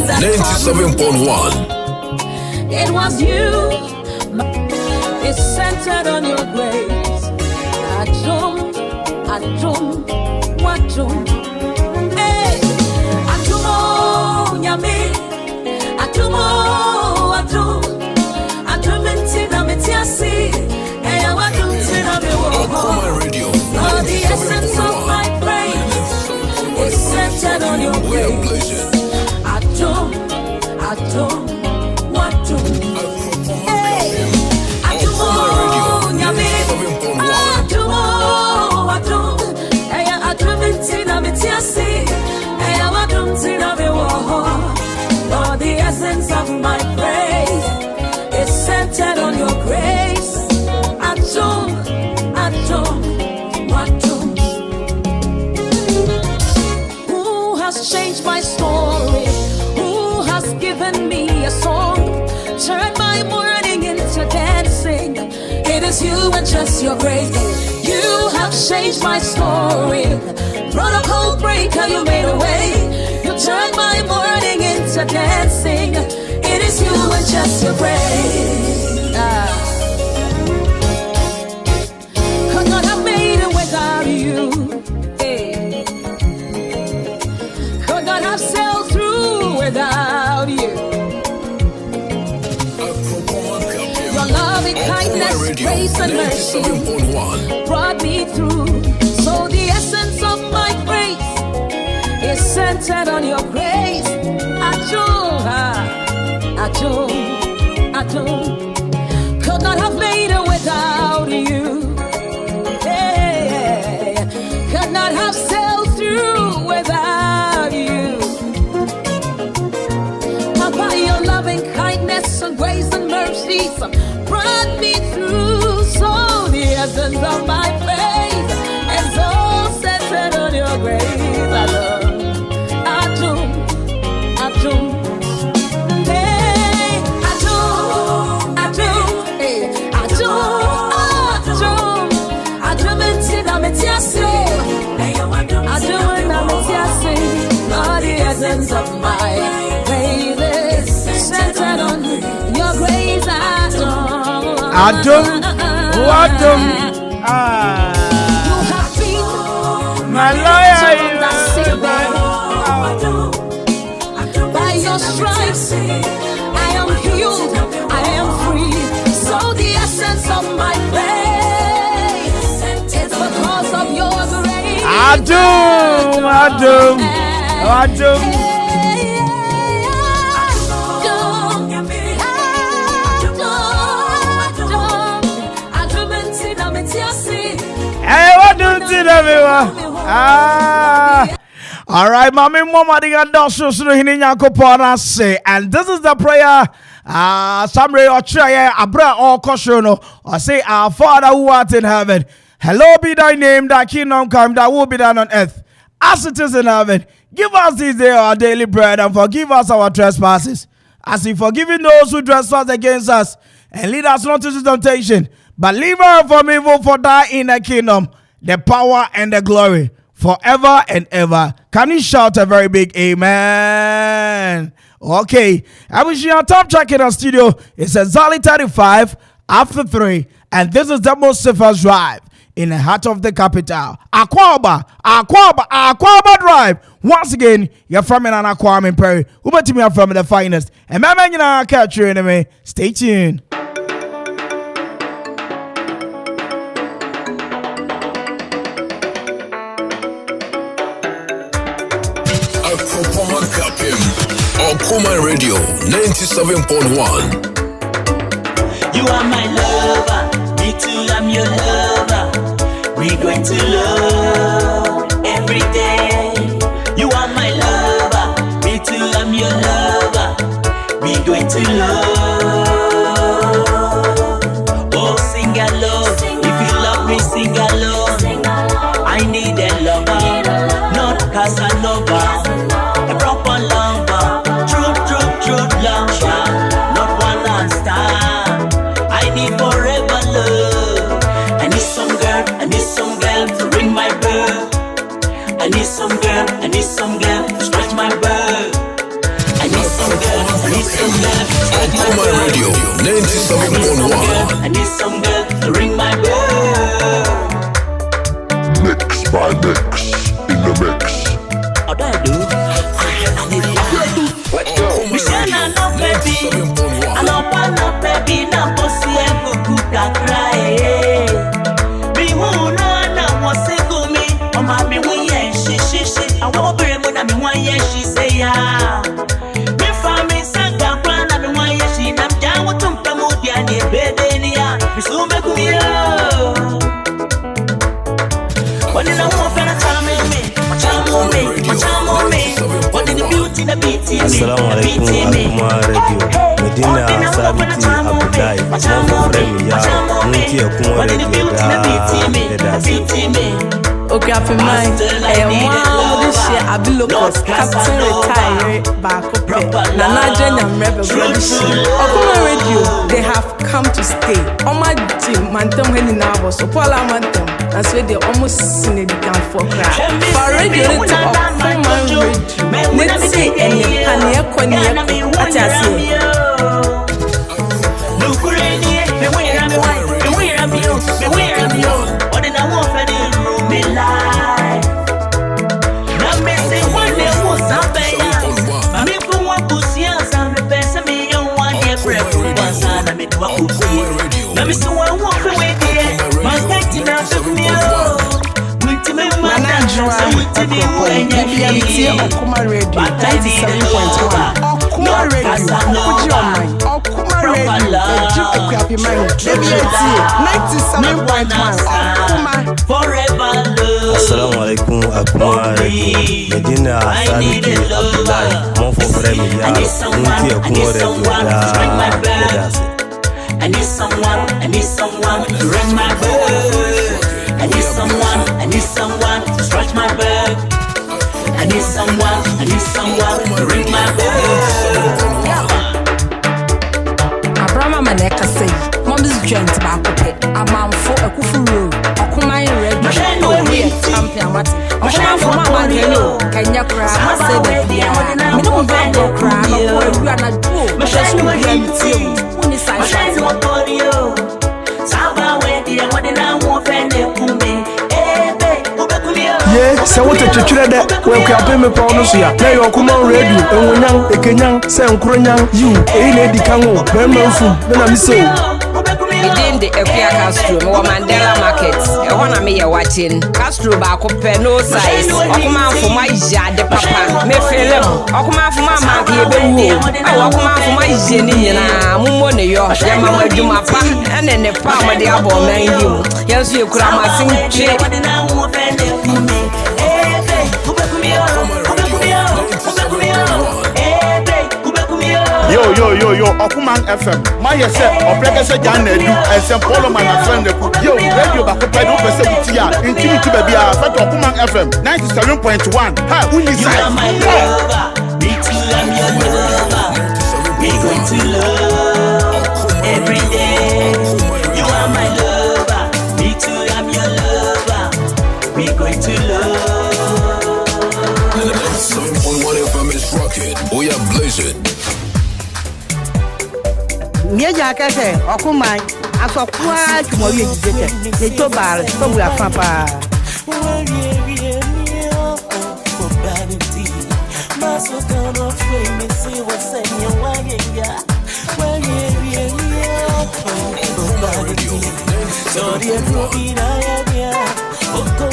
97.1. It was you. It's centered on your grace. Adum, Wadum. Hey, Adumo, Yami, Adumo, Adum, Adumentina Metiasi, and Adumentina Okoman Radio. Oh, the essence of my praise is centered on your grace. Adum, Wadum. Hey, Adumo, Yami, Adumo, Adum, and Adumentina Metiasi, and Adumentina Mewoho. Lord, the essence of my praise is centered on your grace. Adum, Wadum. Who has changed my story? Who has given me a song? Turn my mourning into dancing. It is you and just your grace. You have changed my story. Protocol breaker, you made a way. You turned my mourning into dancing. It is you and just your grace. Could not have made it without you. Hey. Could not have sailed through without you. Your loving kindness, grace and mercy brought me through. So the essence of my grace is centered on your grace. Adum. Could not have made it without you. Hey, could not have sailed through without you. Papa, your loving kindness and grace and mercy brought me through. So the essence of my faith is all centered on your grace. Adum. Hey, Adum. Hey, Adum entina metiasi. Adum na metiasi. All the essence of my faith is centered on your grace. Adum. You have been My lawyer by your stripes, I am healed, I am free. So the essence of my faith is because of your grace. Adum. Hey, what do you do, everyone? All right, Mami Mama diga dosu suru hini nyako pona say, and this is the prayer. Samre ochaye abra all koshono or say, our Father who art in heaven, hallowed be thy name, thy kingdom come, thy will be done on earth as it is in heaven. Give us this day our daily bread, and forgive us our trespasses, as we forgive those who trespass against us, and lead us not into temptation, but deliver us from evil. For thy in the kingdom, the power and the glory, forever and ever. Can you shout a very big amen? Okay, I wish you on top check in our studio. It's exactly 35 after 3, and this is the most safest drive in the heart of the capital. Akwaaba Drive. Once again, you're from an Kwame Mpere. Who bet me from the finest? And my man, you know, I catch you anyway. Stay tuned. Okoman Radio 97.1. You are my lover, me too, I'm your lover. We're going to love every day. You are my lover, me too, I'm your lover. We're going to love. Oh, sing along, if you love me, sing along. I need a lover, not Casanova. A proper lover, true lover, not one night stand. I need forever love. I need some girl to ring my bell. I need some girl to scratch my bell. I need some Okoman Radio 97.1. I need some girl to ring my bell. Mix by mix in the mix. What do I do? Let's go. Mishana no baby, I no baby, na bossy ebuku kakra. Me who no na wase go me, o ma me wi yen shi. I wo bere mo na me wan yen shi say ya. Me fa me sanga plan na me wan yen shi na mja wo tumpa mo dia ni bebe ni ya. Me so me ku mi yo. When you know what I'm telling me, what did the beauty the beating me? Assalamu alaikum Okoman Radio. Medina Sabiti Abdullahi. Mon frère ya. Munti Okoman Radio da. Okay, I feel mine. This shit, I be locust. Captain retired back up. Nana Jenya Rebel Okoman Radio, they have come to stay. On my team, Mantam Henny Nabo, so Paula Mantam. That's where they almost seen it down for crack. For radio, it's Okoman Radio. Let's see, and the Pania Konya, what I say. Okoman Radio 97.1. Okoman Radio, put your mind. Okoman Radio, A.K.A. De 97.1. Okoman forever. Assalamu alaikum Okoman Radio. Medina Sabiti Abdullahi. Mon frère ya. Munti Okoman Radio da. I need someone to ring my bell. I need someone to scratch my back. I need someone to ring my bell. Abraham Maneka say, Mom's joint back up. A man for a kufu. Okoman Radio, champion. Okoman for Mama Hello. Kenya Crab, I say that. Minimum Bando Crab, or you are not true. Yeah, so what a children that will come me pronuncia. Play Okoman Radio, and when young, a Kenyan, Sam Kronyang, you, a lady Kango, Berman, then I'm so. Within the A.K.A Castro, no Mandela Market. I wanna me watching Castro back up no size. Okoman for my yard, the papa. Me feel Okoman for my market, Okoman for my Jenny and Mumone, your Yamma do my pa, and then the palm of the album, man, you. Yes, you could have sing. Yo, Okoman FM. My yourself, or Pregaza Jan, and some Polo man and friend. Yo, radio back up, I don't perceive it. Infinity baby, I fat Okoman FM 97.1. Hi, who is that? My lover, me too, I'm your lover. We're going to love every day. You are my lover, me too, I'm your lover. We're going to love. 97.1 FM is rocking. We are blazing. Mieja keke Okoman aso kwa tumo ye jike ne to bar to bua papa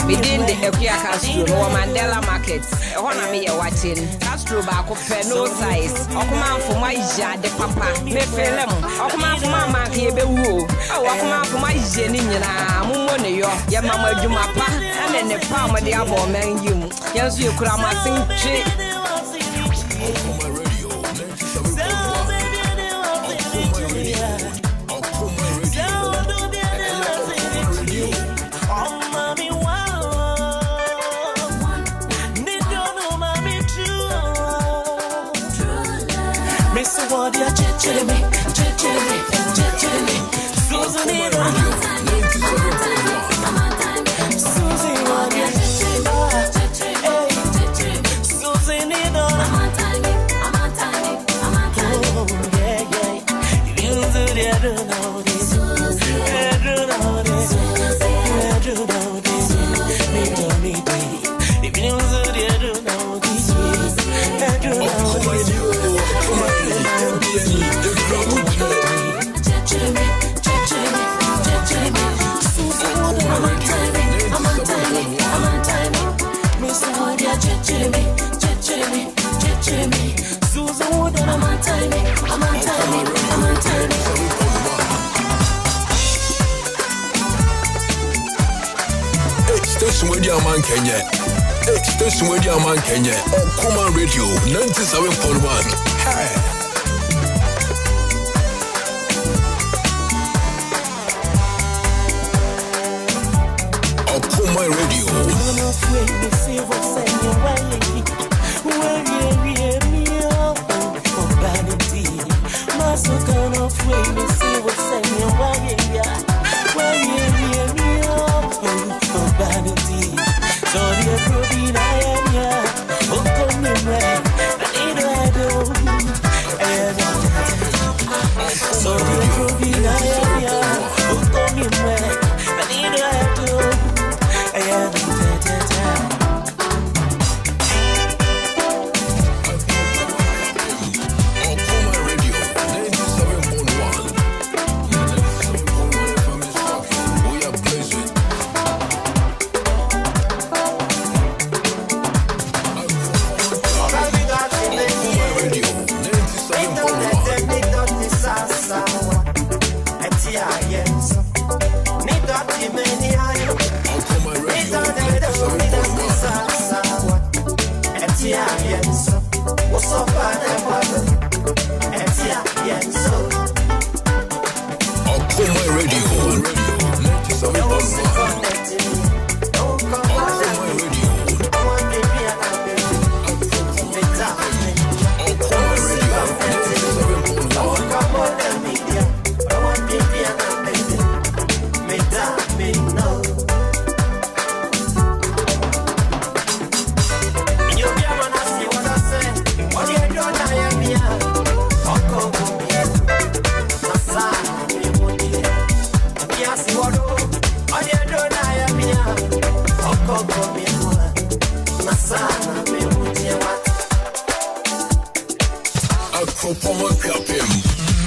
Within the A.K.A Castro, no Mandela Market. I wanna me watching Castro back up no size. Okoman for my yard, the papa. Me feel them. Okoman for my market, be woo. Okoman for my Jenny and Mumone, your Yamma do my pa, and then the palm of the album, man, you. Yes, you could have sing trick. Okoman Radio 97.1. Station with your man Kenya. Station with your man Kenya. Okoman Radio 97.1. Hey. Okoman Radio.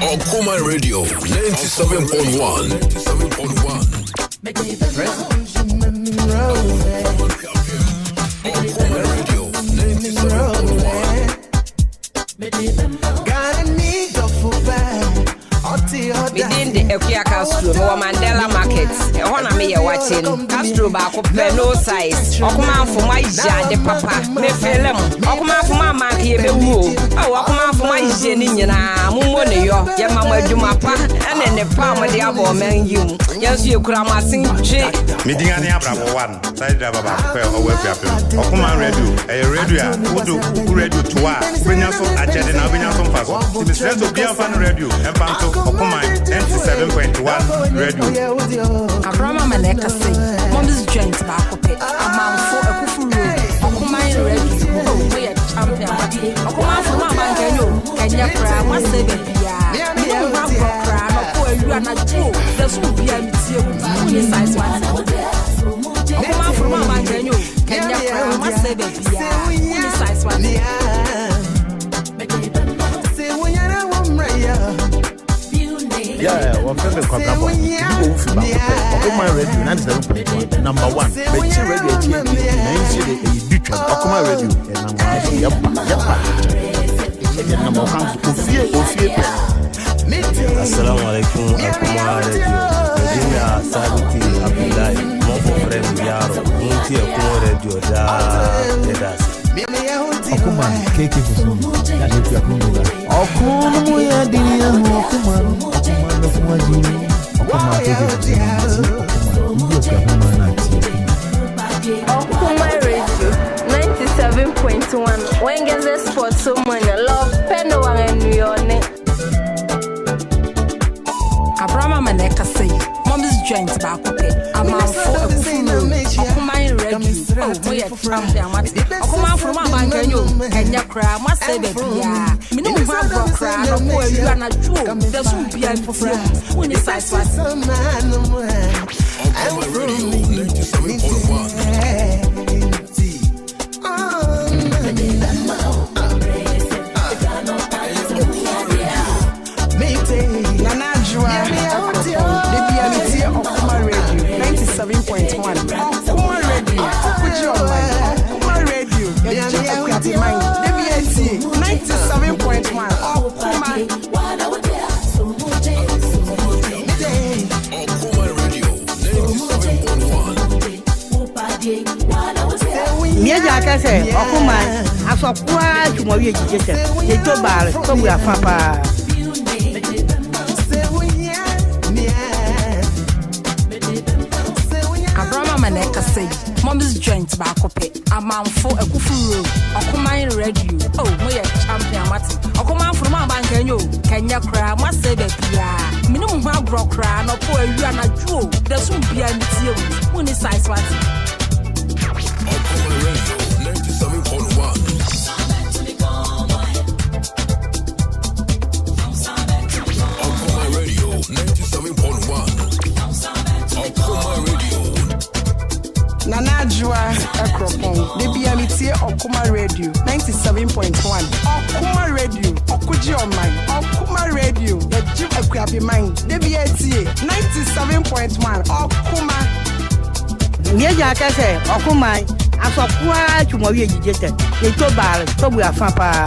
Okoman Radio 97.1. 97.1. Within the A.K.A Castro, or Mandela Market, one of me watching Castro back up no size. Okoman for my de papa, me film. Okoman for my market, be woo. Okoman for my Jenina, Mumonio, Yamama Jumapa, and then the palm of the other man you. Yes, you could have sing. Meeting an Abraham one, side driver, Okoman Radio, a radio, who radio to bring us on a chat and I'll bring us on fast. The strength of the Fan Radio and Panto Okoman 97.1 radio. Abraham A.K.A, Mom's joint back up it. Amount for a kufu road. Okoman Radio. Oh, we are champion. Okoman for my man, Kenya Kra, what's the baby? You don't have a cry, or you are not true. There's no be a size one. Okoman for my man, Kenya Kra, what's the baby? Size one. Yeah, one favorite Kwame Okoman Radio 97.1. Number 1. Betty Radio Okoman Radio number 1. Assalamu alaikum Okoman Radio. Medina Sabiti Abdullahi, mon frère Yaro, Munti Okoman Radio da Edas. Okoman K.A that's what you are doing. Okoman ya dinia Okoman Radio 97.1. When gets the sports so many love Pendo and New York. Abraham A.K.A say, Mom's joint back up it. Amount for a kufu road. Okoman Radio. Oh, we are champion. Okoman from my man, Kenya Kra, must say baby. Me no have rock cry, no boy, you are not true. There's some behind for free. When it's size what? Okoman Radio 97.1. Okoman Radio, put you online. Okoman Radio, happy mind. 97.1. Okoman. Mieja kase Okoman asopua tumowie jijese ye to bar to bu afapa Mom's joint back up. A man for a kufu. Okoman Radio. Oh, we are champion Martin. Okoman from my bank and you. Kenya cry, must say that yeah. Minimum hard rock cry, no poor you are not true. There's some beer in the when it's size what. Okoman Radio 97.1. Okoman Radio 97.1. Okoman Radio. Nanajua Ekropon, DBMT Okoman Radio 97.1. Okoman Radio, Okuji Online, Okoman Radio, the Jim A.K.A Mind, DBMT 97.1. Okoman. Mieja kase Okoman asopua tumowie jijese ye to bar to bu afapa.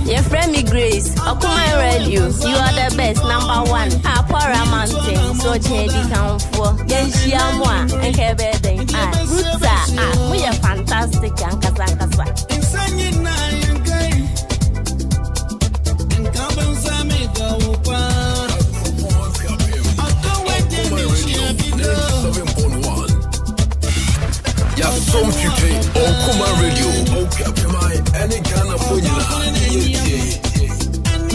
Your friend me Grace, Okoman Radio, you are the best, number one. Apora Mountain, so chedi town for. Yenshia moi, and bedding. Ruta, we are fantastic, and Kazakasa. Some today, Okoman Radio, Okapimai, any kind of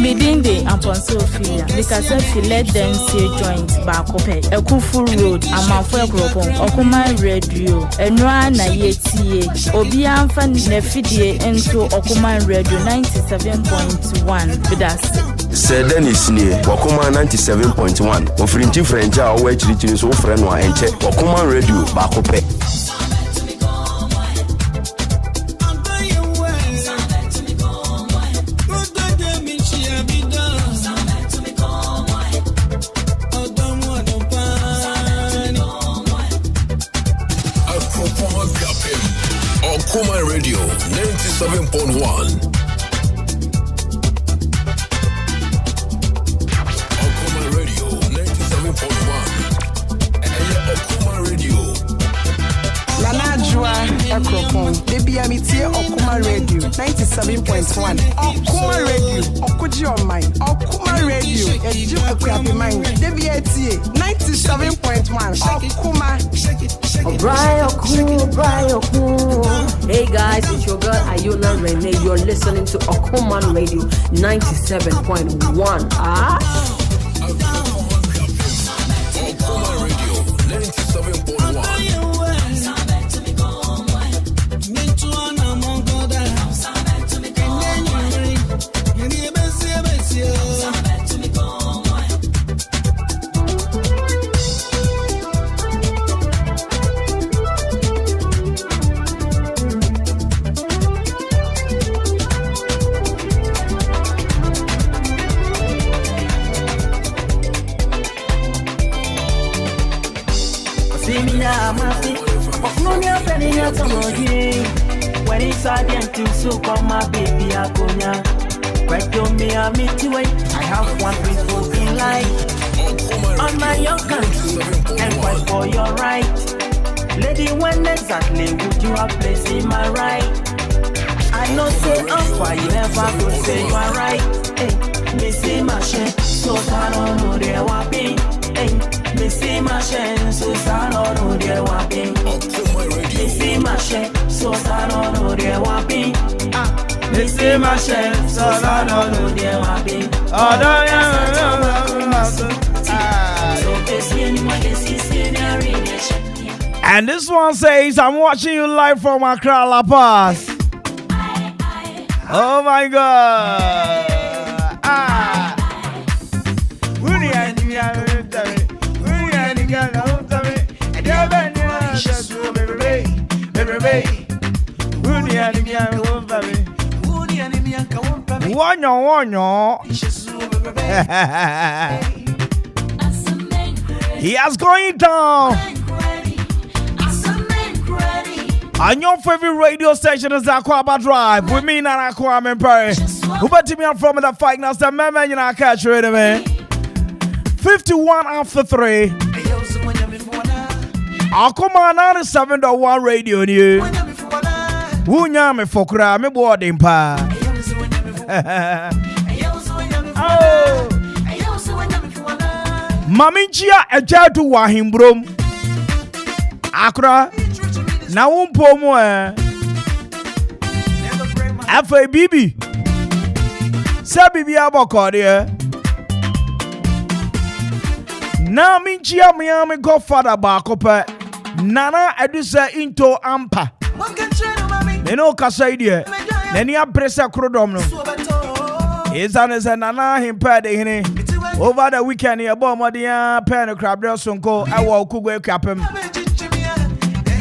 Midinde upon Sophia, because if you let them see joint back up a Kufu Road, a Mafua Gropon, Okoman Radio, and Rana Yeti, Obian Fan Nefidie into Okoman Radio 97.1 with us. Said Dennis near Okoman 97.1, offering different jar where you so friend and check Okoman Radio back up. Okoman Radio 97.1. Okoman Radio 97.1. Okoman Radio. Nanajua Ekropon, DBMT Okoman Radio 97.1. Okoman Radio, Okuji Online, Okoman Radio, the Jim A.K.A Mind, DBMT 97.1. Okoman. Hey guys, it's your girl Ayuna Rene. You're listening to Okoman Radio 97.1. Okoman Radio 97.1. When it's to so call my baby Akonya. Right to me, I meet you. I have one principle in life. Honor your country and fight for your right. Lady, when exactly would you have place in my right? I know say why you never go say you are right. Hey, me see my share, so I don't know there will be. Hey, me see my share, so I don't know there will be. Me see my share, so I don't know there will be. Me see my share, so I don't know there will be. Oh, don't And this one says, I'm watching you live from Accra, La Paz. Oh my God. He has going down. And your favorite radio station is Akwaaba Drive. With me, Nana Kwame Mpere. Who bet me from the fight now? The man, you know, catch you in me. 51 after 3. Okoman 97.1 radio new. Who nya me fokra me boarding pa. Oh. Maminchia ejatu wa himbrom. Akra na wumpo mo afa bibi. Sa bibi aboko de. Na minchia me godfather ba kopa. Nana edusa into ampa. Neno kasa idie. Neni abresa krodom no. Izane se nana himpa de hini. Over the weekend here bo modia pen crab del sonko awo kugwe kapem.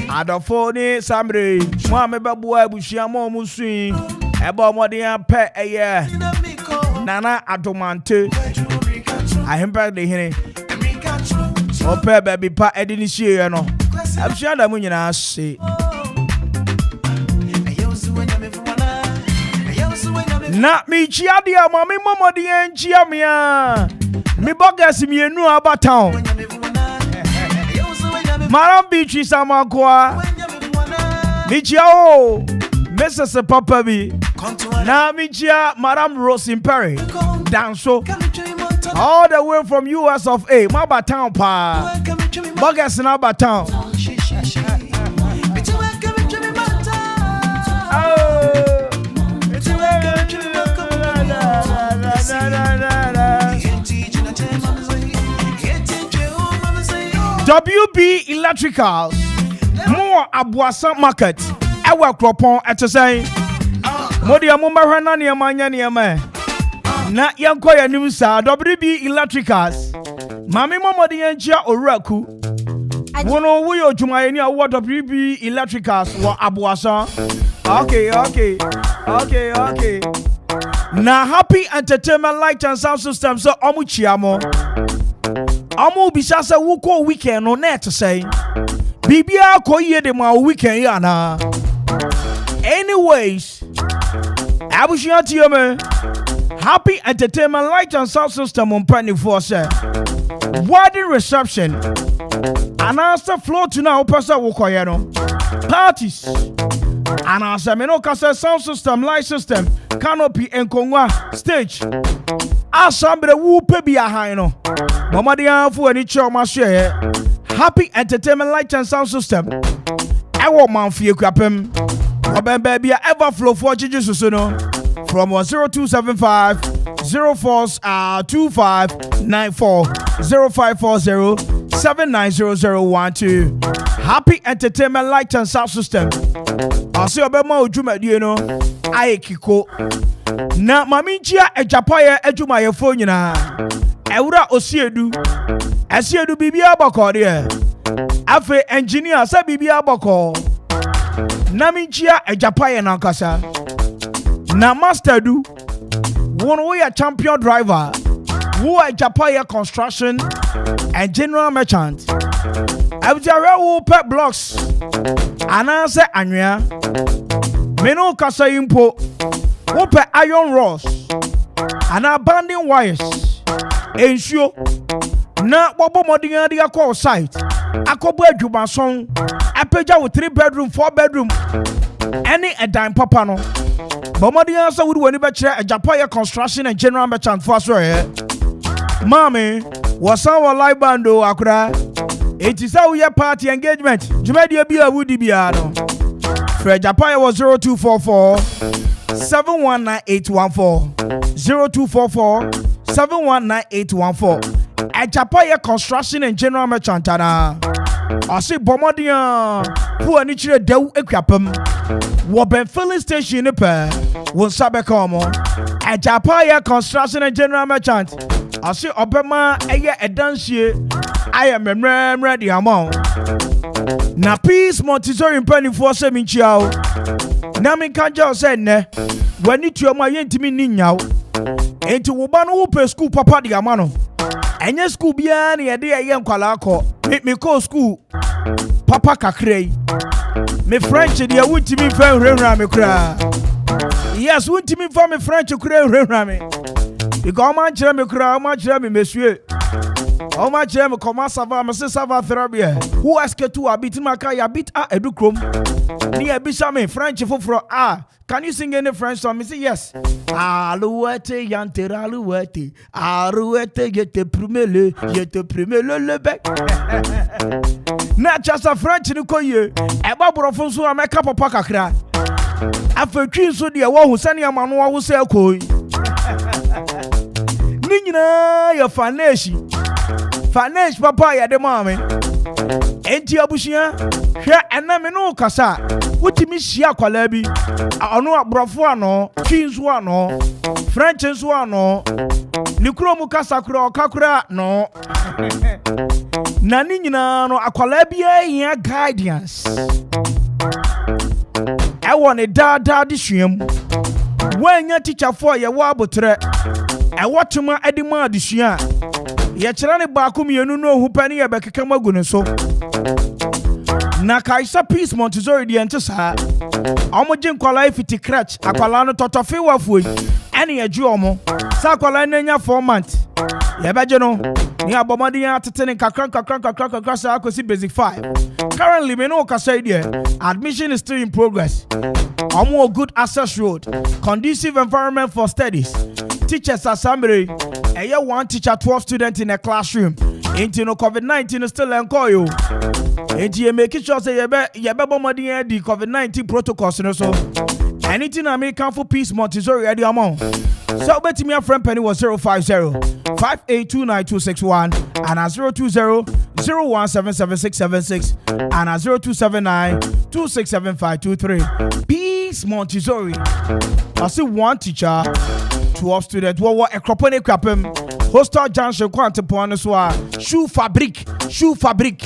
Adofo ni samre mo me bebo abushia mo musuin. Ebo modia pe eye. Nana adomante. Ahimpa de hini. Ope baby pa edini shie no. Abushia da mu nyina se. Na mi chia dia mami momo dia nchia mia. Mi bogas mi enu aba town. Maram bichi samakwa. Mi chia o. Mrs. Papa bi. Na mi chia Madam Rose Perry. Danso. All the way from US of A. Maba town pa. Bogas na aba town. WB Electricals, more Abuasa Market, Ewa Kropon at the same. Modia Mumbarana near Manya near me. Na Yankoya Nusa, WB Electricals, Mami Momodiancha Oraku. Wono Wuyo Jumayania, what WB Electricals, what Abuasa. Okay. Na Happy Entertainment Light and Sound System, so Omuchiamo. Amu bisasa wuko weekend no net say. Bibia ko ye de ma weekend ya na. Anyways, abushia tiome. Happy Entertainment Light and Sound System on Penny Force. Wedding reception. Announce floor to now person wuko ye no. Parties. Announce me no kasa sound system, light system, canopy enkongwa, stage. Asambre wu pe bia han no. Mama dia fu ani choma share. Happy Entertainment Light and Sound System. Ewo manfie kwapem. Obembe bia ever flow for jiji no. From 0275 042594 0540 790012. Happy Entertainment Light and Sound System. Ase obema odwumadie no ayekiko. Na maminchia ejapaye edwuma ye fo nyina. Ewura osiedu. Asiedu bibia boko de. Afe engineer sa bibia boko. Na minchia ejapaye na kasa. Na master du. One we a champion driver. Who are Japaye construction and general merchant. Abjara wo pet blocks. Ananse anwea. Meno kasa impo. Wo pe iron rods. And abandoned wires. Ensure. Na bobo modinga dia call site. Akobo adwuma son. Apeja with 3 bedroom, 4 bedroom. Any a dime papa no. Bomodian so would win a Japaye construction and general merchant for sure. Mommy was our live bando akura. It is how your party engagement. Jumedia be a woody biano. Fred Japaye was 0244 719814 0244 719814. At Japaye construction and general merchant. I see Bomodian who are niche dew equipum. What been filling station in a pair. won sabe komo a Japaya construction and general merchant I see Obama a dancie I am ready amount na peace Montessori penny for semi chiao Nami Kanjo said ne when it your my intimi ninyao into Wobano whoop school papa di amano and your school biani a day young kwalako make me call school papa kakre me French dia wuti mi fa rami kra yes wuti mi fa me French kra rami because man chere me kra man chere me monsieur o man chere me comment ça va me ça va très bien who est-ce que tu habites maka ya habite à Edukrom ni ebisa me French foforo can you sing any French song? Me say yes. Alouette yanter alouette arouette je te promets le bec. Na chasa French ni koye. E ba borofo so ameka papa kakra. Afetwi so de wo hu sane amano wo se akoi. Ni nyina ya faneshi. Fanesh papa ya de mame. Enti abushia hwe ena me no kasa wotimi hia kwala bi ono abrofo ano twinso ano French nso ano nikuro mu kasa kura okakura no na ni nyina no akwala bi ahia guidance e won dada de hwem wanya teacher for ye wo abotre e wotuma adima adesua ye kira ne ba ko mienu no hu pani ye bekeka magu ne so na kaisa peace Montessori di ente sa omo jin kwala ifiti crutch akwala no totofe wafuo ene aju omo sa kwala nanya 4 months ye beje no ni abomadi ya tetene kakran sa akosi basic 5 currently me no kasa idea admission is still in progress omo good access road conducive environment for studies teachers assembly one teacher 12 students in a classroom into no COVID-19 is still encore you and you make sure say you be bomadi the COVID-19 protocols so anything American for peace Montessori at the amount so bet me a friend penny was 050-5829-261 and 020-0177-676 and 0279-267523 peace Montessori I see one teacher 12 students what a cropone crapem hostel junction quantipon so shoe fabric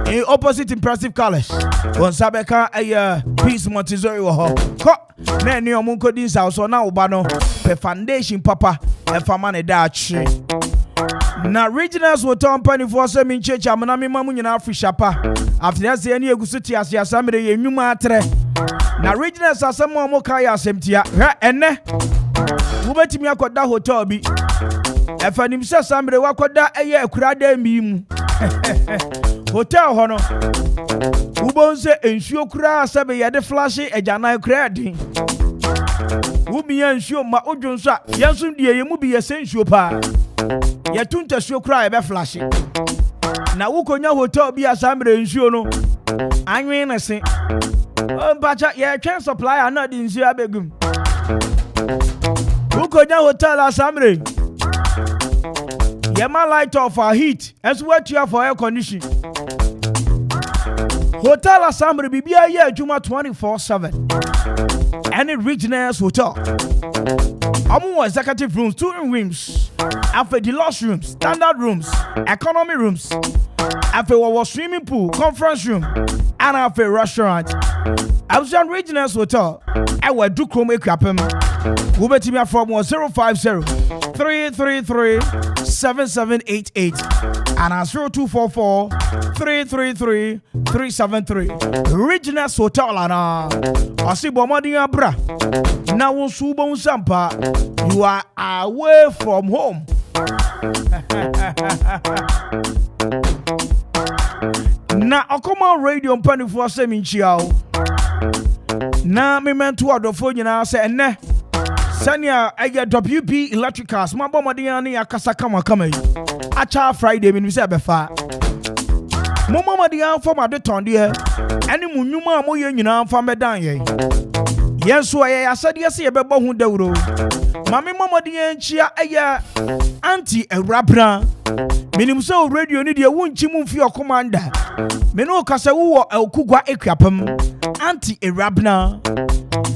in opposite impressive colors on sabeka a peace Montessori wo ko na ni omunko din sa so na oba no pe foundation papa e fama ne da chi na regionals wo ton pani for so min checha amana mi mamu nyina afishapa after that say any egusu ti ase asamre ye nwuma atre na regionals asamo mo kai asemtia enne wubetimi akoda hotel bi efanim se samre wakoda eye akurada mi mu hotel hono wubonse ensuo kura sabe ye de flash ejana kura din wubiya ensuo ma odwonso a yenso de ye mu bi ye sensuo pa ye tunta suo kura ye be flash na wukonya hotel bi asamre ensuo no anwen ne se bacha ye twen supplier na di ensuo abegum Ukonya hotel asamre Yema light off our heat as what you have for air condition Hotel asamre bibia ye juma 24/7 Any regionals hotel Amu executive rooms 2 rooms After deluxe rooms standard rooms economy rooms After our swimming pool conference room and after restaurant Absan regionals hotel Ewa Dukrom ekrapem Wubetimi from 050-333-7788 and 0244-333-373 Regional Hotel ana Osibomodi abra na wonsubo unsampa you are away from home na Okoman radio mpanifo semi nchiao na memento adofo nyina se enne Sanya aya WP Electricals ma bomodi ani akasa kama yi acha Friday mi se befa mo momodi an for ma de tonde e ani munwuma mo ye nyina fa medan ye yenso aya asade se ye bebo hu dawro ma me momodi an chia aya anti ewrabra minim so radio ni de wunchi mu mfi okomanda me no kasa wo okugwa ekwapam Auntie Irabna,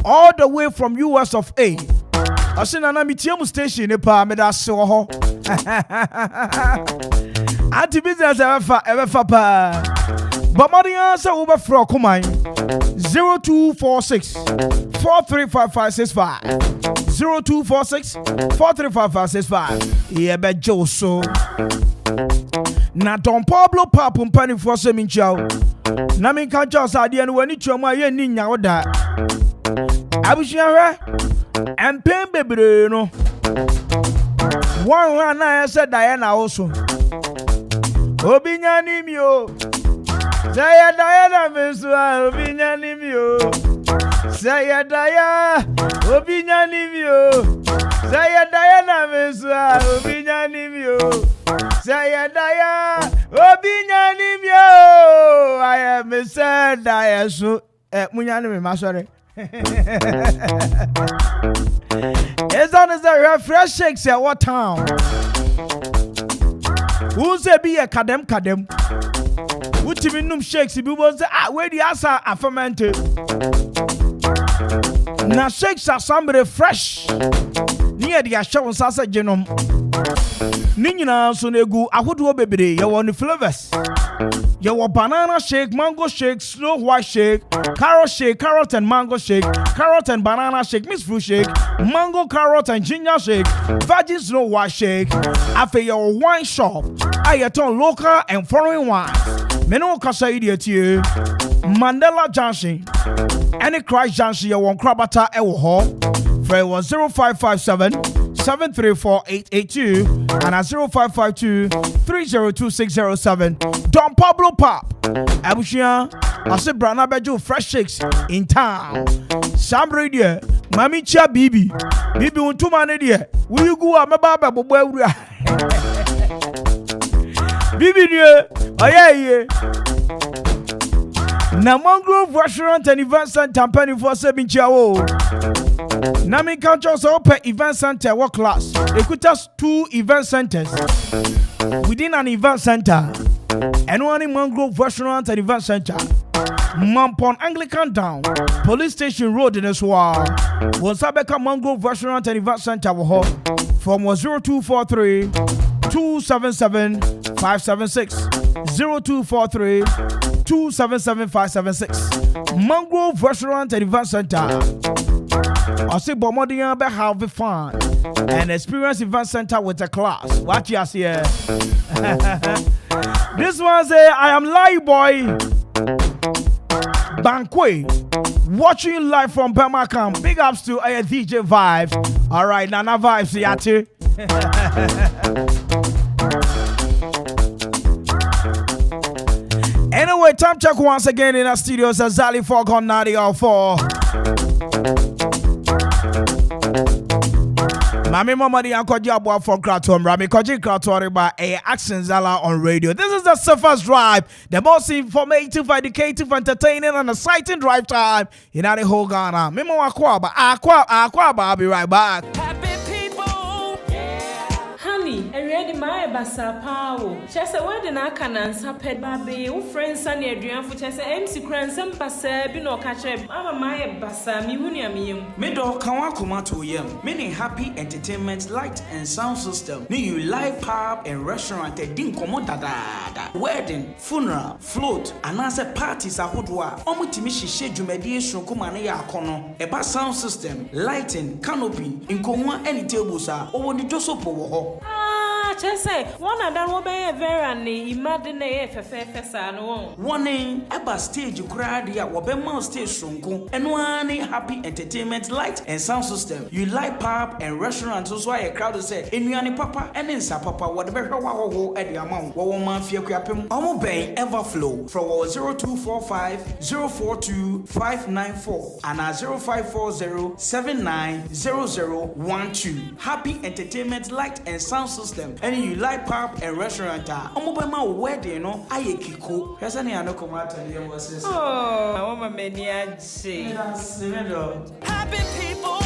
all the way from US of A. I said, "Nana mitiamu station ne pa me da so ho." Auntie business ever pa. But money answer over for Okoman 0246 435565 0246 435565. Yeah, bet Joe so. Na Don Pablo Papu mpani for semi chow. Na min ka just idea no wani choma ye ni nya oda. Abushia empem bebre no. One na said Diana also. Obinya ni mi o. Saya Diana mesua obinya ni mi o. Saya Diana obinya ni mi o. Saya Diana mesua obinya ni mi o. Saya Diana obinya ni mi o. I am Mr. Diana so munya ni me ma sorry. It's on as a fresh shakes at what town? Who's a be a kadem? What you mean shakes? If you was where the asa are fermented. Now shakes are somebody fresh. Near the assurance sasa genome. Nina sonegu ahudu baby. You want the flavors. You want banana shake, mango shake, snow white shake, carrot and mango shake, carrot and banana shake, mixed fruit shake, mango, carrot and ginger shake, virgin snow white shake. After your wine shop, I turn local and foreign wines. Meno kasa idiot you. Mandela Junction. Any Christ Junction you want crabata ewo ho. For 0557 734-882 and at 0552-302-607. Don Pablo Pop. Abushia, I said Brana Bejo fresh shakes in town. Sam Radio, Mami Chia Bibi. Bibi Untumane dear. Will you go up my baba? Bibi dear. Oh yeah. Na Mangrove Restaurant and Event Center Penny for 7 Chao. Nami Council also open event center work class. They could just 2 event centers within an event center. And one in Mangrove Restaurant and Event Center. Mampon Anglican Down, Police Station Road in Eswa. Was Abeka Mangrove Restaurant and Event Center from 0243 277 576 0243 277 576. Mangrove Restaurant and Event Center. I say Bomodian be have fun and experience event center with a class. Watch you here. This one say I am live boy Banque watching live from Bemakam. Big ups to DJ Vibes. All right, Nana Vibes yati. Anyway, time check once again in our studios at Zali Fog on 90.4. Mami Mama di Uncle Jabwa from Kratom, Rami Koji Kratori by Action Zala on radio. This is the Surface Drive, the most informative, educative, entertaining, and exciting drive time in the whole Ghana. Mimo Akwaaba, I'll be right back. And ready my basa power. Chesa word na kanan saped baby. U friends and Adrian for Chesa MC Cran some basa bino catch Mama my basa mi wunia mi. Mido kawa kumato yem. Many happy entertainment light and sound system. Ni you live pub and restaurant din komoda da. Wedding, funeral, float, and answer parties a hudwa. Omutimishi she jumedi shunkumane ya kono. Eba sound system, lighting, canopy, inkomwa any tables are over the josopo ho. Chese, one of them will be a very imagine no. One eba stage cradia wabema stage shunku and one happy entertainment light and sound system. You like pub and restaurants also a crowd say in Yani Papa and in Papa whatever wow at the amount woman fear crapim Omo Bay Everflow from 0245 042 594 and 0540 790012. Happy entertainment light and sound system. And you like pub and restaurant. Omobema wedding no ayekiko. Yasa ni anoko mata ni was. Oh, I want my say. Happy people.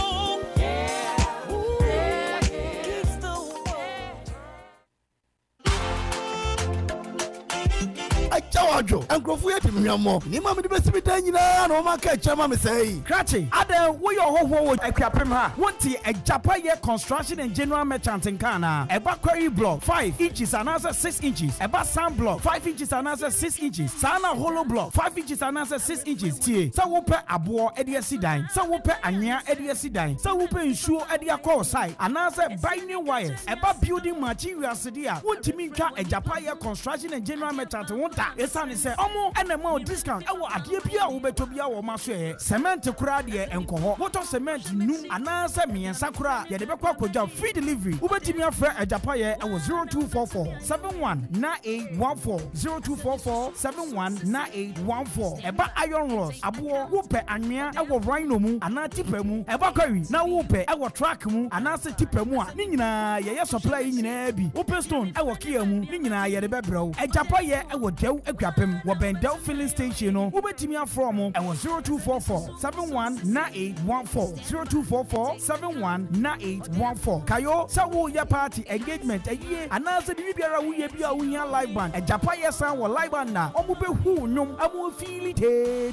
achawajo enkrofo ye timnyamo ni ma me de besi bidan nyina na o ma ka chama me sei krache ada wo yo hoho wo akuapem ha wonti ejapa ye construction and general merchant in Ghana eba quarry block 5 inches and another 6 inches eba sand block 5 inches and another 6 inches sana hollow block 5 inches and another 6 inches tie sa wo pe abo ede asidan sa wo pe anya ede asidan sa wo pe nsuo ede akọ side another binding wires eba building materials dia wontimi nka ejapa ye construction and general merchant wonta esane se omo enema discount ewo ade bia wo beto bia wo ma so cement kura de enkoho water cement num anase miensa kura ye de bekwa koja free delivery ubetimi afre ejapa ye ewo 0244 719814 0244 719814 eba iron rods abo wo pe anwea ewo rhino mu ana tipa mu eba kwari na wo pe ewo track mu anase tipa mu a ni nyina ye supply nyina bi open stone ewo kia mu ni nyina ye de bebrɛw ejapa ye ewo dew akuapem wo bendel filling station no ubetimi afro mu ewo 0244 719814 0244 719814 kayo sawo ya party engagement aye anase bi biara wo ye bia wo hia live band ejapa ye san wo live band na omo be hu nyom amo feel te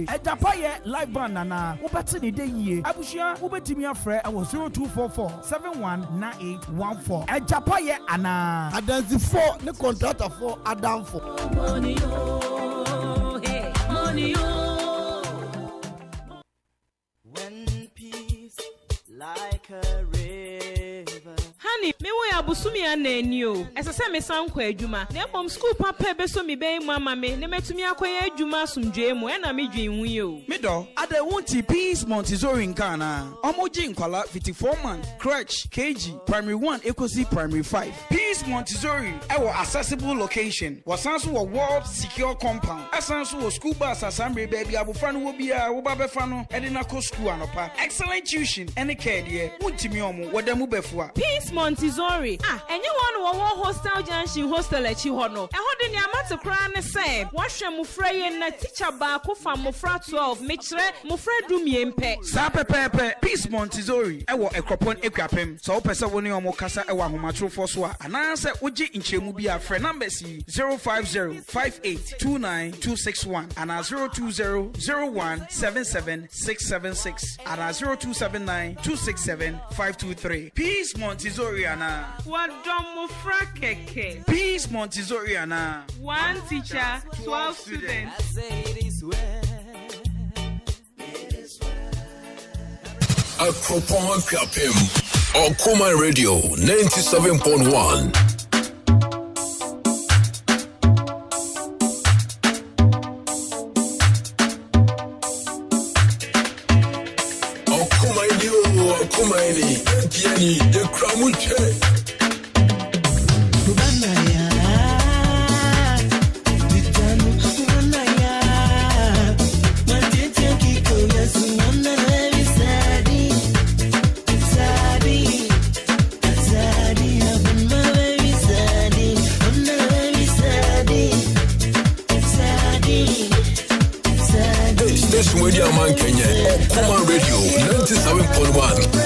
ejapa ye live band na wo beti ni de yie abushia wo betimi afre ewo 0244 719814 ejapa ye ana adansi 4 ne contractor for adam for money oh hey money oh like a river. Honey, me we abusumi anani o. Esese me san kwa adwuma. Na mom school papa be so me be mama me. Ne metumi akoya adwuma asumdwe mu. E na me dwen hu ye o. Me do, ada wonti Peace Montessori in Ghana. Omoji nkwala 54 month crèche KG primary 1 ekosi primary 5. Peace Montessori ewo accessible location. Wasanso wo world secure compound. Asanso wo school bus asambre baby abofra no wo bia wo ba befa no. E de na ko school anopa. Excellent tuition and care wontimi omo wadamu befua. Peace Montessori enye won wo hostel junction hostel achi ho no eho de ne amate kra ne se wo hwe mufra ye na teacher ba ko fa mufra 12 me kire mufra dumie mpe sa pepepe. Peace Montessori ewo ekropon akuapem so wo pese woni omo kasa ewo ahomatrofo so a ananse wogi nchemu bi afre numbers 0505829261 and 0200177676 and 0279267523. Peace Montessori ana. Wadomo frakeke. Peace Montessori ana. One teacher, 12 students. Okoman Akwaaba, Okoman Radio 97.1. Kumaini, Piani, the Kramuche. Station with your man Kenya, Okoman Radio 97.1.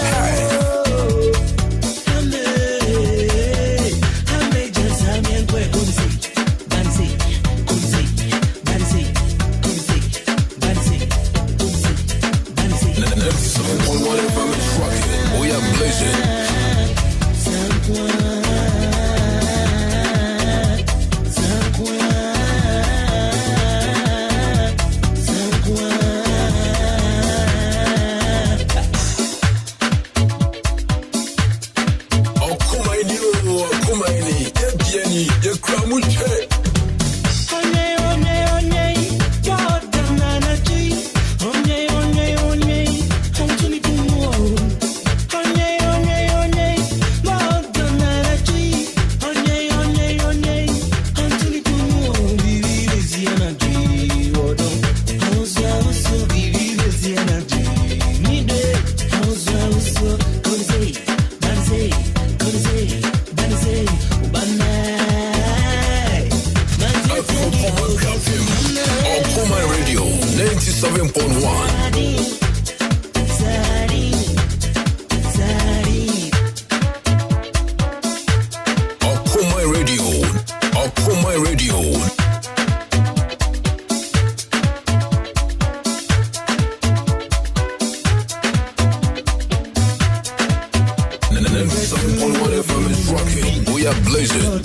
97.1 FM is rocking. We are blazing.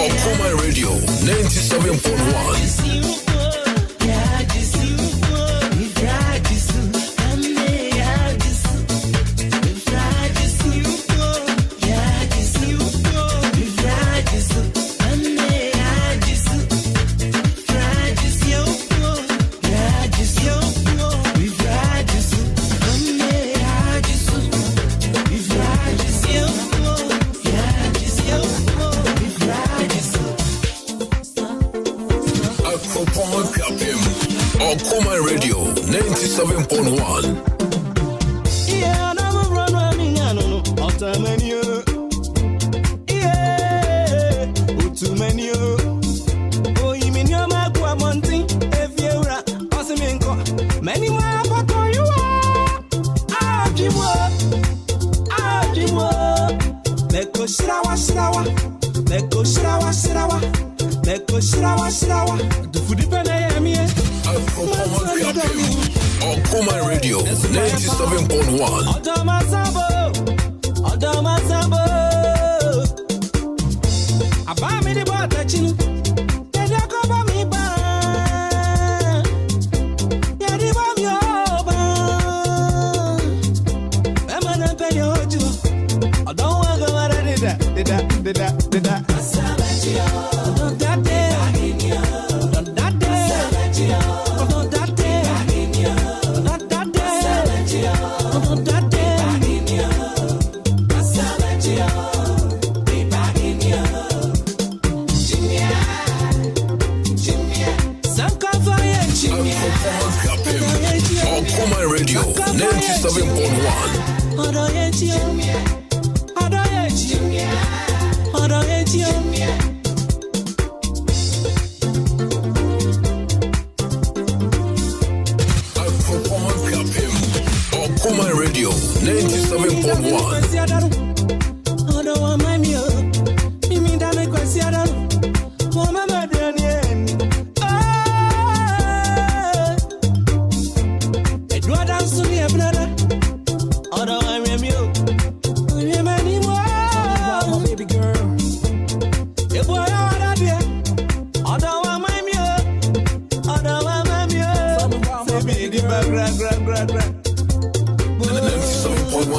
Okoman Radio 97.1. Okoman Radio 97.1. Yeah, never run running, I don't know. After many years. Yeah, too many years. Oh, you mean you're my Guamonti? If you're a Osiminko, many more about you are. I'll give up. Let go, Shrawa. Let go, Shrawa. Let go, Shrawa. The food depend on me. Okoman Radio 97.1. Odama Sambo. Abami the bota chinu. Tell cover me ba. Ya di ba mi oba. Emma na pe yo ju. I don't want go where did that. Don't that day. Okoman Radio 97.1. Okoman Radio 97.1.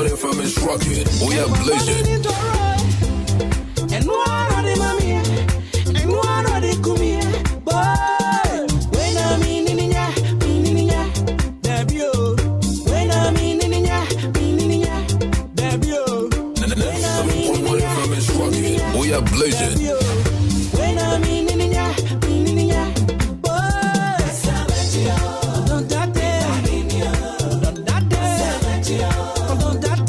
FM is rocking. We are blazing. And one of the mommy, and one of the kummy, boy. When I'm in Ninya, Debio. When I'm in Ninya, Debio. FM is rocking. We are blazing. When I'm in Ninya, boy. Don't that day.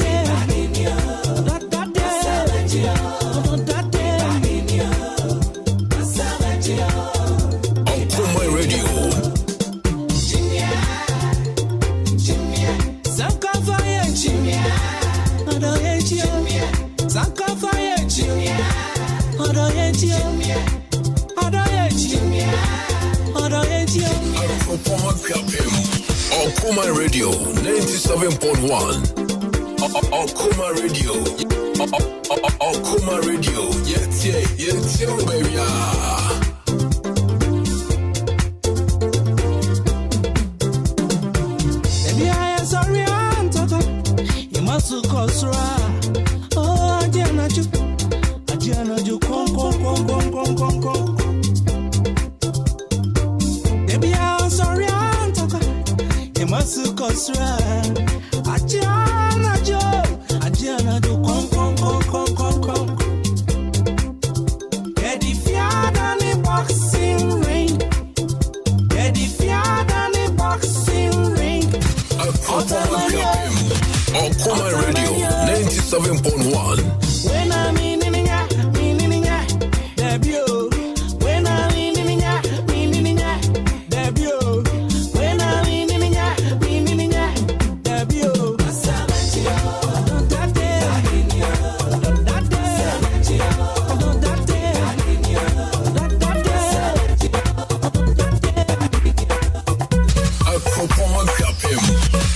Okoman Radio 97.1. Okoman Radio. Okoman Radio. Yeah, baby. Baby, I am sorry, I'm talking. You must cause oh, I dare not you. Come. Baby, I'm sorry, I'm talking. You must cause I dare not you. Come. Get the fiat and the boxing ring. Get the fiat and the boxing ring. Okoman Radio 97.1. When I'm in debut. When I'm in debut. When I'm in debut.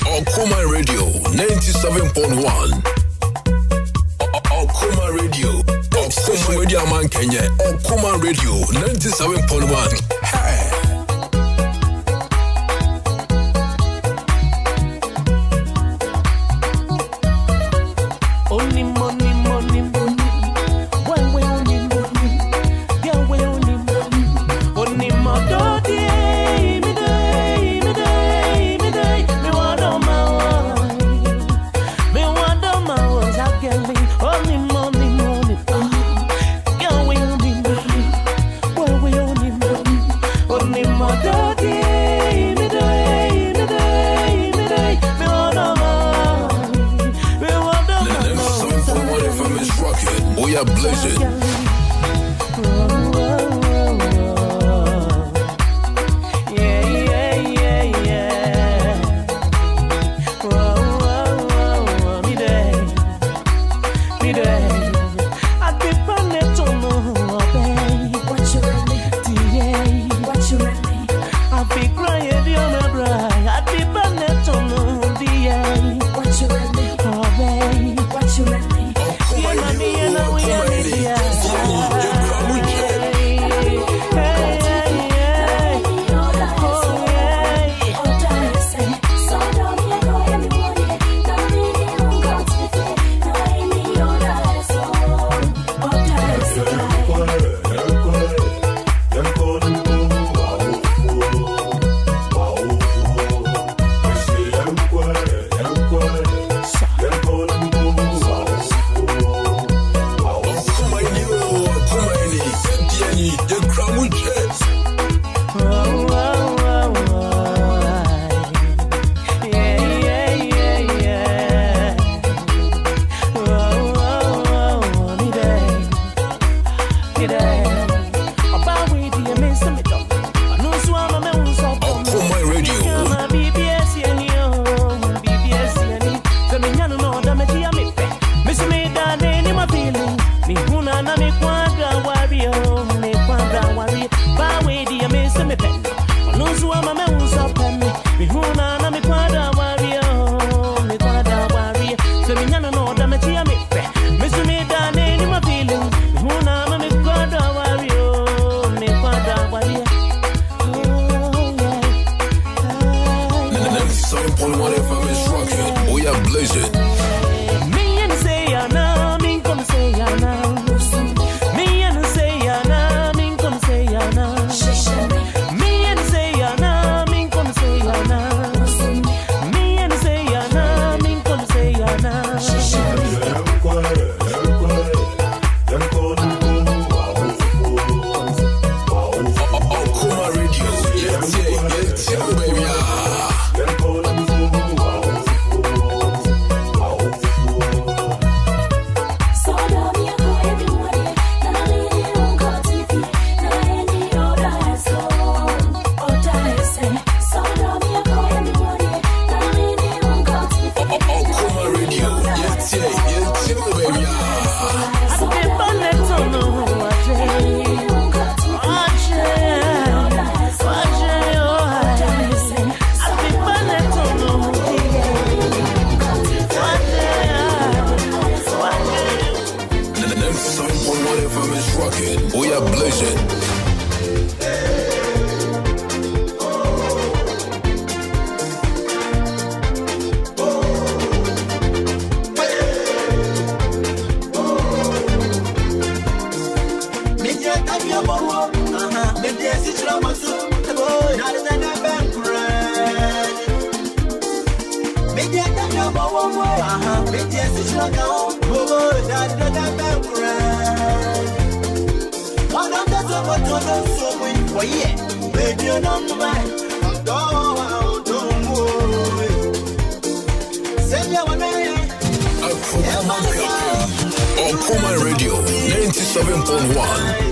Okoman Radio 97.1. Okoman Radio. Okoman Radio man Kenya. Okoman Radio 97.1. Hey. Only money. When we only money. Yeah, we only money. Only money. Me day. Me want on my ones. I can live. Only money. Yeah, we only money. When we only money. Only money. Me day. Me want on my We are blessed. Okoman Radio 97.1.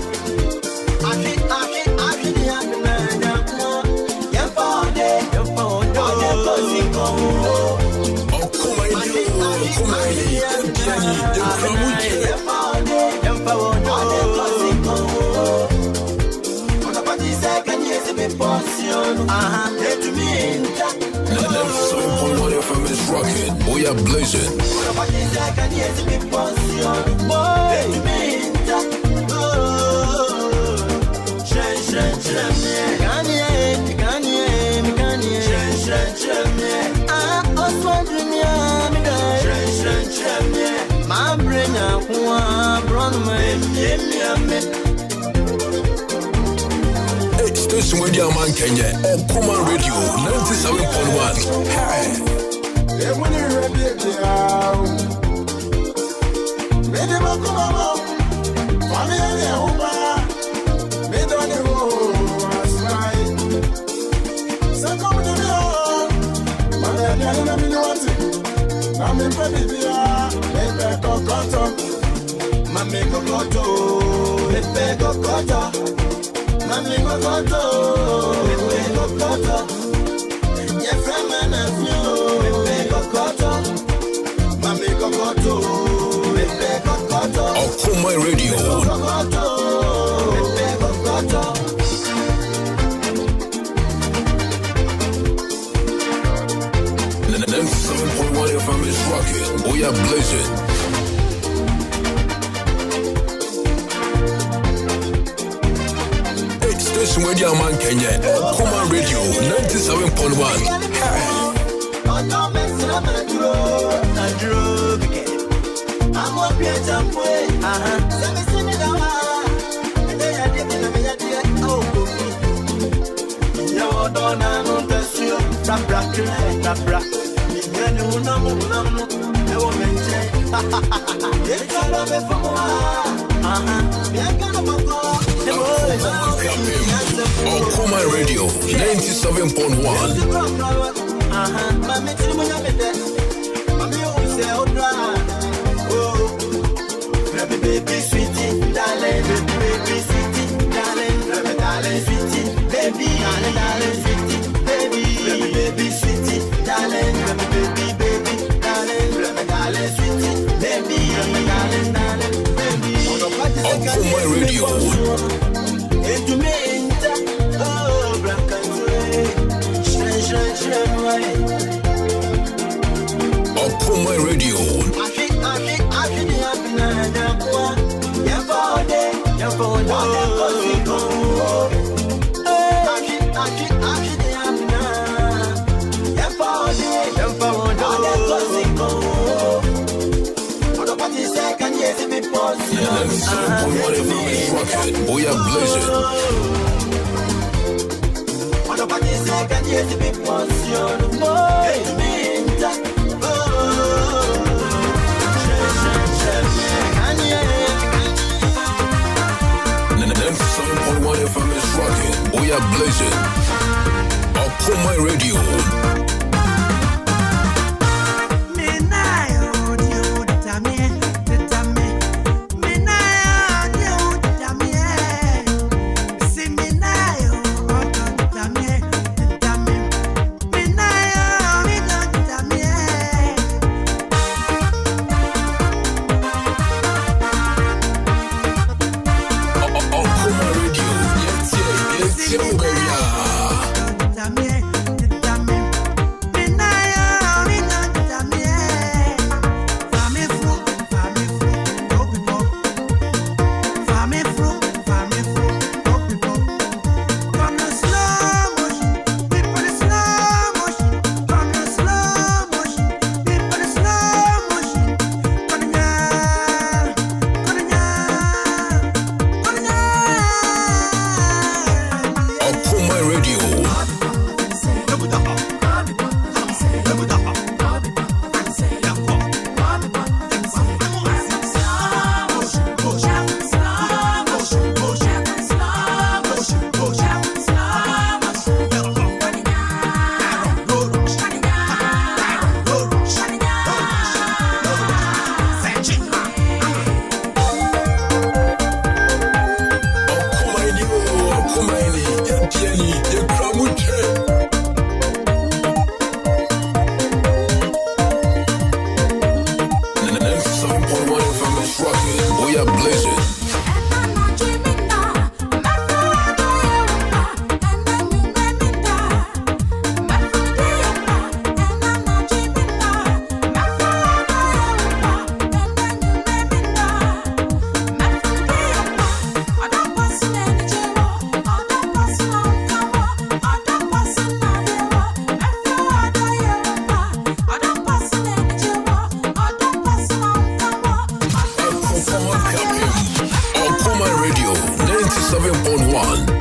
We are blazing. Station with your man Kenya, Okoman Radio 97.1. Hey. When you're ready, Made on the road, slide. So come to me, my daddy, I'm in the water. I'm in Pavia, Pepe Cocoto, Mammy Cocoto, Pepe Cocoto, Mammy Cocoto, Pepe Cocoto, your friend and you, Pepe Cocoto, Mammy Cocoto, Pepe Cocoto, Okoman Radio. Pepe Cocoto. 97.1 FM is rocking. We are blazing. It's station with your man Kenya, Okoman Radio 97.1. I'm up here somewhere. See me down. And then I did it. Oh, you're done. I'm on the show. Tabra. Okoman Radio 97.1. Baby sweetie, darling, baby sweetie, darling, darling sweetie, baby, darling sweetie, baby sweetie, darling, baby, darling sweetie, baby, darling, baby. Okoman Radio. Into me, oh, black and gray, shine, Okoman Radio. We are blazing. FM is rocking. We are blazing. Okoman Radio. Yes, baby. 97.1.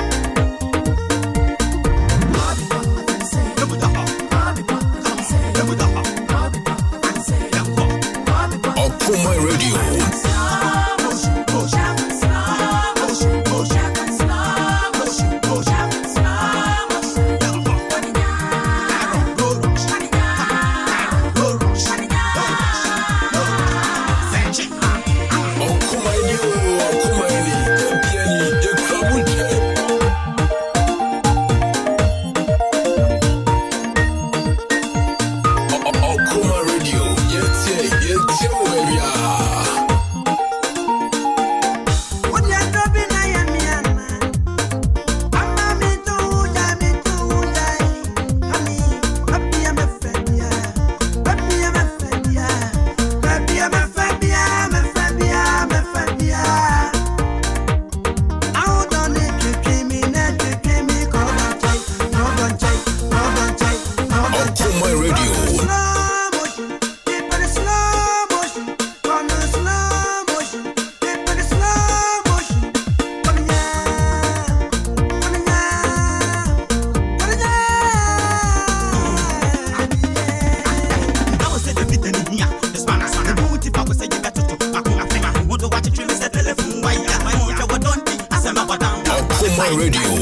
Okoman Radio.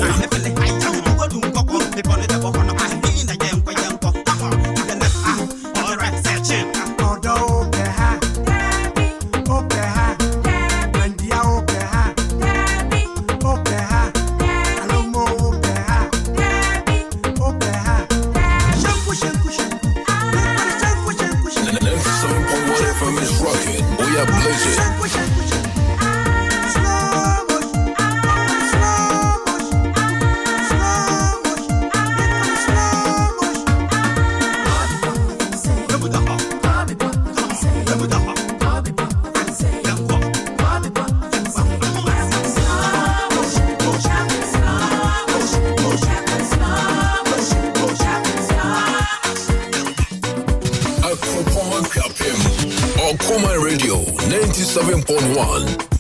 Okoman Radio 97.1.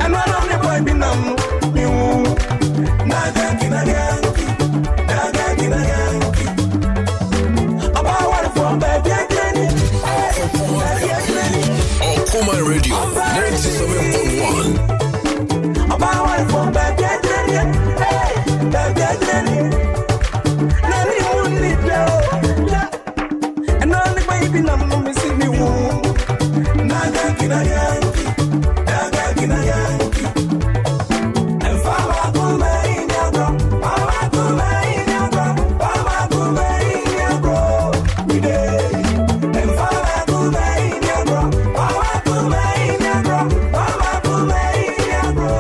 And one of the boy be numb. Okoman Radio 97.1. And only baby numb missing me woo. Naga kina yanki. And Fama Kume in your bro. Fama Kume in your bro. Fama Kume in your bro. We day. And Fama Kume in your bro. Fama Kume in your bro. Fama Kume in your bro.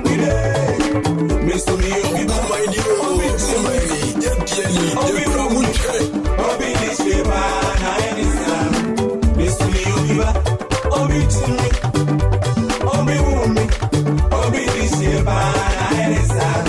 We day. Mr. Me, Obi this paper, na any Islam. Mr. Me, Obi this paper, na any Islam.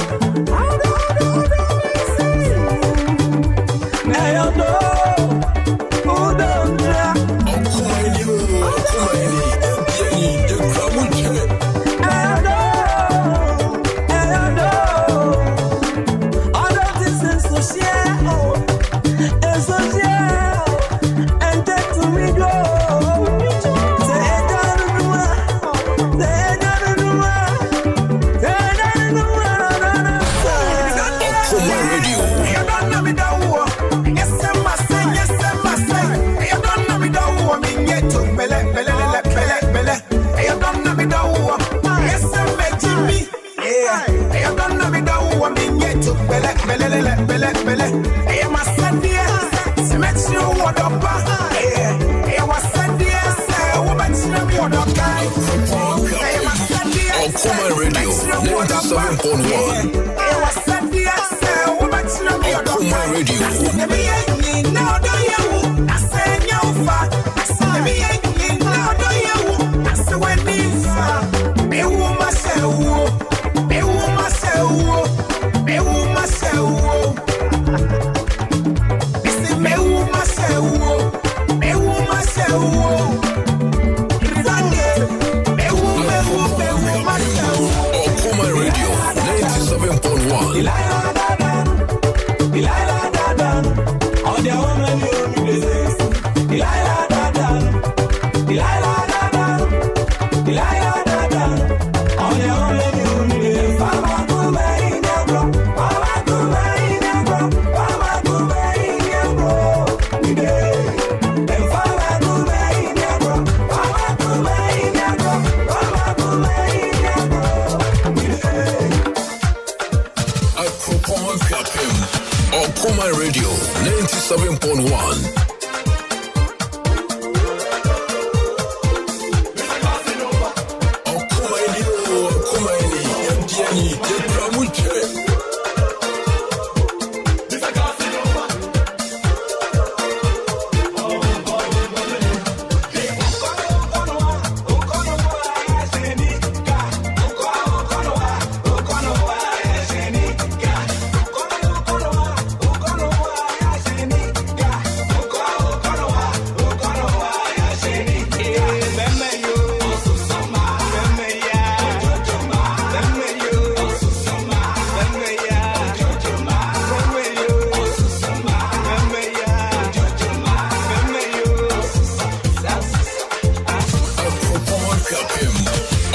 Okoman Radio 97.1. Okoman Radio. Okoman Radio 97.1.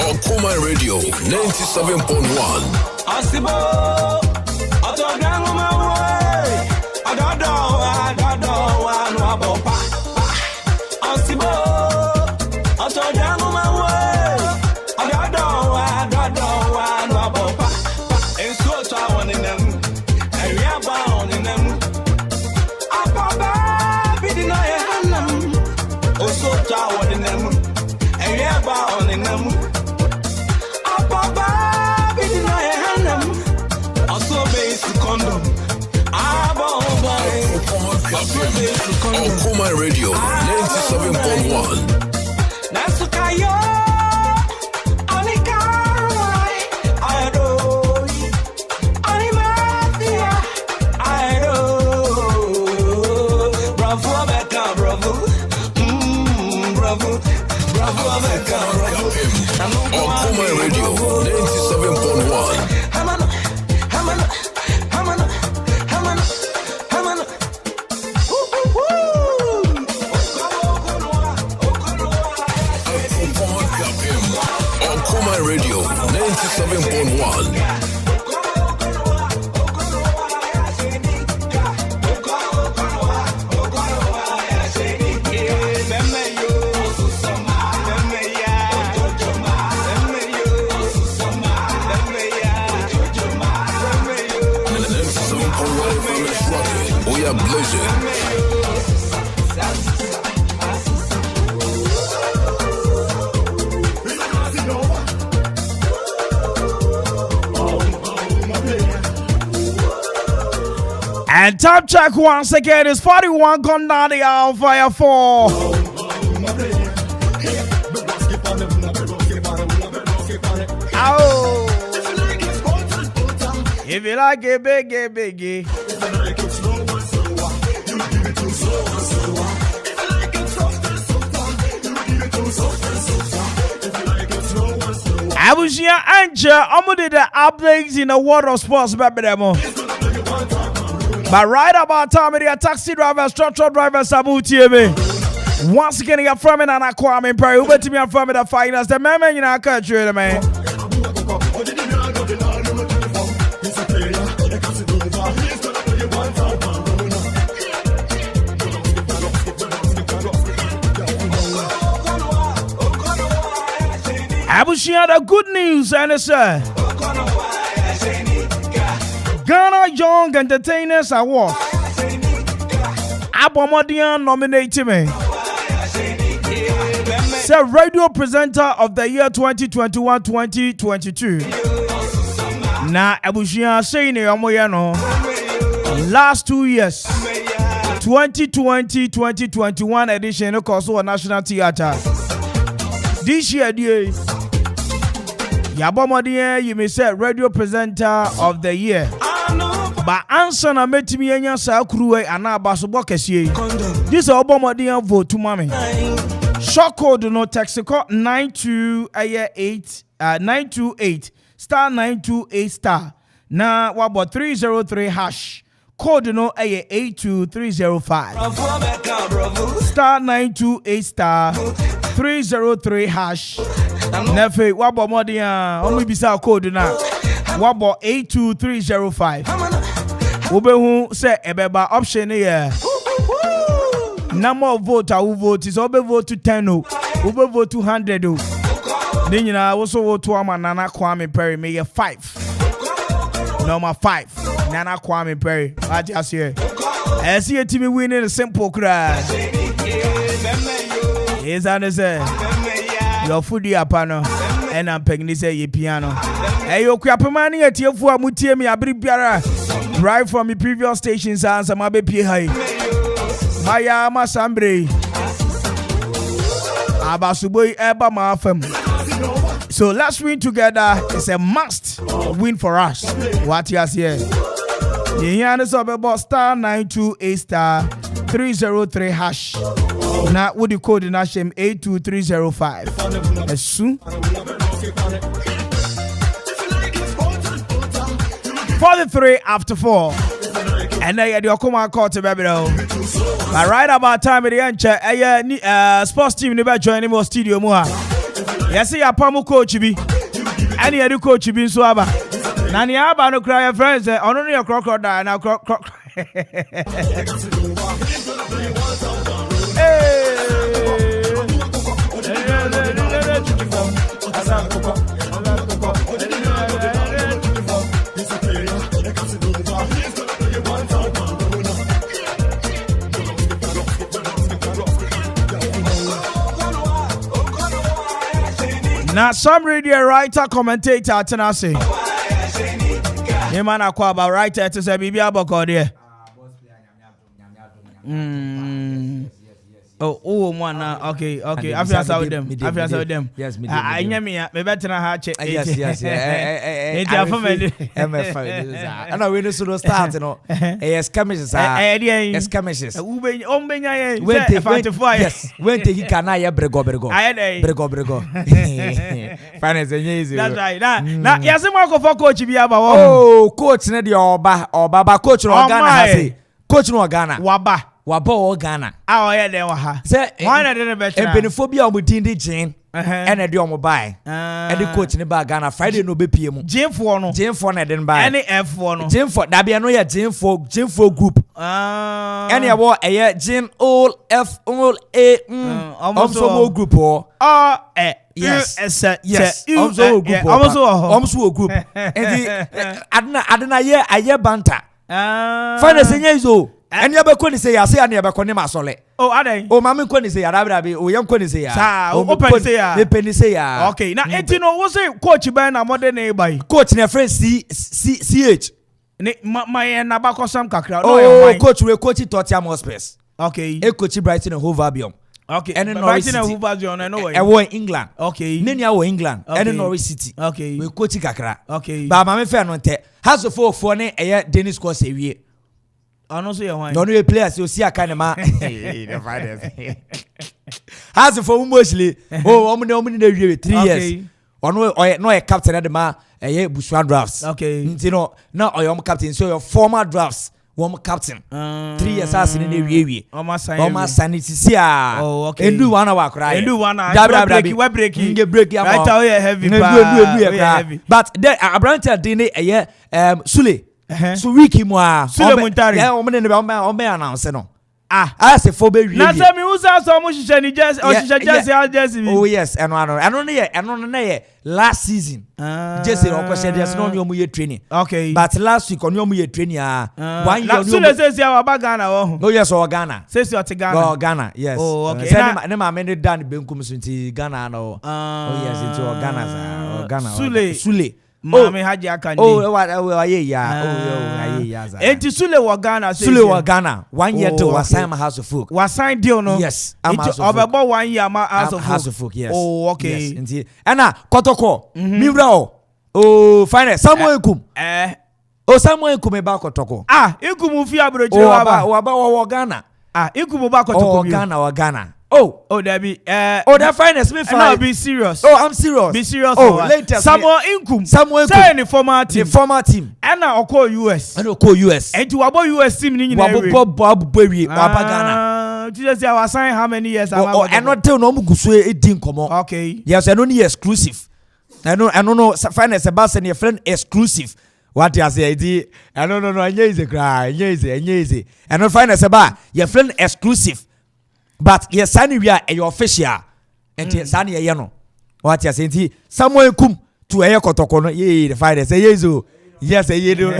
Okoman Radio 97.1. Asibo, Otogango Mawe, Adado, no Abopa. Asibo, Otogango Mawe, Adado, no Abopa. And so I want in them, and we are bound in them. Ababa, Bidina Hanam, also I want in them, and we are bound in them. Okoman Radio 97.1. Nasukayo, Onikai, Adoi, Animatia, Ado, Bravo Becca. ready for let's rock it. Oh yeah, blaze it. And time check once again is 41 gone down the hour fire 4. Ow. If you like it big. Abusia Anja, I'm did the updates in the world of sports, baby demo. But right about time, the taxi driver, structural driver, Sabu TB. Once again, you're from it, and I Kwame Mpere A.K.A. Who bet me I'm from the finals. The man, you know, I can't trade, man. Abushia, the good news, and it's Ghana Young Entertainers Award. Abomodian nominated me. Say radio presenter of the year 2021-2022. Na Abushia saying no. Last 2 years, 2020-2021 edition of Kosovo National Theatre. This year, Yabomodian, you may say radio presenter of the year. But answer na metimi enya sa kruwe ana abasobo kese. This is Obomodian vote to mommy. Short code no text code 928 928 star 928 star. Na wabo 303 hash. Code no 82305. Star 928 star 303 hash. Nefe wabo modian omo bisa code na wabo 82305. Obehu say ebeba option here. Number of vote who vote is obe vote to 10 o. Obe vote 200 o. Then you know also vote to Nana Kwame Mpere A.K.A 5. Number 5. Nana Kwame Mpere. I just hear. I see a team winning a simple cry. Yes, I understand. Your foodie apano. And I'm pegging this a piano. Hey, you crapamani at your four mutiemi abribiara. Right from the previous stations, answer my baby high. Maya Masambre Abasuboy Eba Mafem. So let's win together. It's a must win for us. What you here? You hear us about star 928 star 303 hash. Now with the code in Hashem 82305. As soon 43 after 4. And then you come and call to baby though. But right about time at the end, sports team never join him studio more. Yes, you pamu coach be. Any other coach be so aba. Nani aba no cry friends. Only a crocodile now croc. Now, some radio writer, commentator, Tenase. Okoman Akwaaba writer to say, Bibi Abokode. Oh, man. Okay. I feel so with them. Yes, me. I know me. Me better than her check. Yes. I know we need to start. You know, skirmishes. Skirmishes. Yes. When take can I brego. Finance easy. That's right. Now, yes, I'm going for coach. Oh, coach, ne di Oba coach no Ghana has. Coach no Ghana. Wabo Ghana. Oh yeah, then waha. Say why not the better? Empenophobia omudindi Jane. And a deal buy. And the coach in the Ghana Friday no be PM. Jane for na den buy. Any F1 no. Jane for that be no ya Jane for group. Any award a year Jane all F all A almost group or yes. Also group. And the adna a year banter. Finest nye izo. And you be say ya say and you be koni masole. Oh, ade. Oh, mami koni say ya rabi o yam koni say ya. Sa, open say ya. Me penny say ya. Okay, now etino wo say coach by na modern e by. Coach na friend CH. Ne my na ba kosam kakra. Oh, coach we coach Tottenham Hotspur. Okay. E coach Brighton and Hove Albion. Okay. And Brighton and Hove Albion, I know where. E wo England. Okay. Neni a wo England. And Norwich City. Okay. We coach kakra. Okay. Ba mami fe no nte. House of four ne eye Dennis Course ewie. Ano so ye wan. No no players you see aka ne ma. The finest. House of four mostly. Oh, omo ne ewie 3 years. Ono no e captain at the ma Bushwan drafts. Okay. You know, now I am captain, so your former drafts, one captain. 3 years as in the way. Almost sanity. Oh, okay. And do 1 hour cry. And do 1 hour. We're breaking. Right away heavy. But then I brought a dinner a year, Sule. So Ricky Moa. Sule Montari. Yeah, woman in the announce. I say for baby. Now tell me who's so much Jesse. Oh yes, and on last season. Jesse Okoshe there's no new training. Okay. But last week on your training 1 year. Sule says you about Ghana. Oh yes, or Ghana. Says you at Ghana. Oh Ghana, yes. Oh okay. Nema many done benkum sunti Ghana no. Oh yes, into Ghana. Ghana. Sule. Mami haji akandi. Enti Sule wa Ghana. Sule wa Ghana. 1 year to was sign House of Folk. Was sign deal no? Yes. I'm House of Folk. About 1 year House of Folk. Yes. Oh okay. Yes. Enti. Ena Kotoko. Mibra. Oh fine. Samuel Kum. Samuel Kum eba Kotoko. Ikum fi abroche wa Ghana. Ikum ba Kotoko. Wa Ghana. Oh, Debbie. That finest me fine. No, be serious. Oh, I'm serious. Be serious. Oh, later. Samuel Inkum. Say the former team. And now call US. And call US. And to about US team in Ghana. Jesus, I was saying how many years? And not tell no Guswe it didn't come on. Okay. Yes, I don't need exclusive. I don't know. Finest Sebastian, your friend exclusive. What you say? I don't know. I is a cry. Easy. And not finest about your friend exclusive. But yes, Sani we are your official. And Sani a yano. What you say? Someone come to a Kotokono. Ye, the fighters say yezo. Yes, a yedo.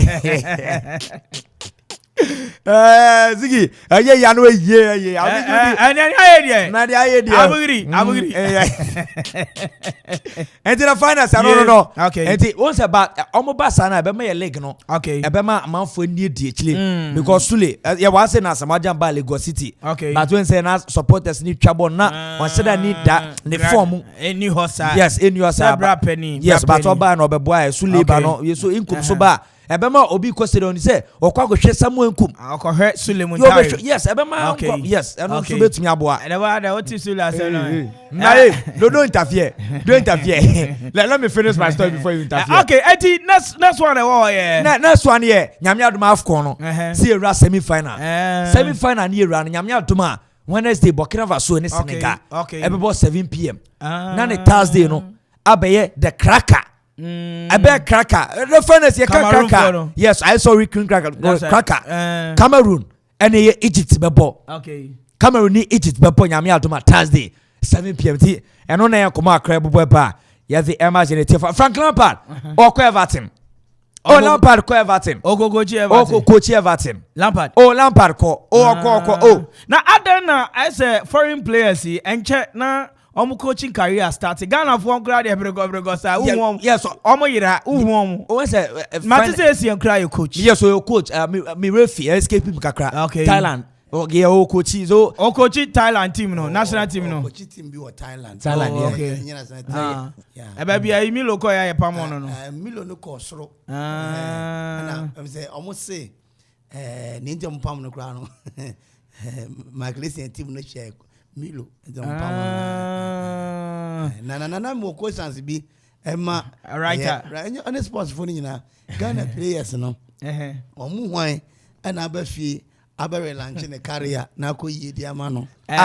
Ziggy, I know I'm agree. And then I find us, I don't know. Okay. And it was about Omobasana, but my leg, no. Okay. A Bema month for near DHL because Sule, I was in as a Majan by Lagos City. Okay. But when say us supporters need trouble now, one said I need that the form. A new horse. Yes, in your penny. Yes, but Oba no be boy, Sule, Bano, you so income so bad. Ebema obi question on say okwa go hwe Samuel Nkum akọhwe Sule Muntari yes ebema yes eno so betumi aboa and what Sule say no don't interfere let me finish my story before you interfere okay next one next one here nyame adoma afcon no see era semi final ni era nyame adoma Wednesday Burkina Faso in Senegal about 7 p.m. na Thursday no abeye the cracker I bet cracker. The furnace, cracker. Yes, I saw Rick cracker. Cracker. Cameroon and Egypt bebo. Okay. Cameroon ni Egypt bebo nyame adoma Thursday 7 p.m. And on air come crab boy. Yes, the emergency Frank Lampard or Everton. Oh Lampard ko Everton. Coach Everton. Lampard. Oh Lampard ko. Oh. Now Adana as a foreign players and check now. Coaching career started. Ghana for grad every sa. Yes, yira what's Matisse and cry coach. Yes, so coach me refi escape kakra. Okay. Thailand. Okay, coach so coach Thailand team no, national team no. Coach team be Thailand. Okay. Yeah. Baby I Milo ko ya pamono no. Milo no ko soro. I say almost say ninja mpam no kra no. My Christian team no share Milo na mo questions bi Emma writer right on the sports phone nyina Ghana players no omu hwan na abafi abere lunch ne career na ko yedi ama no is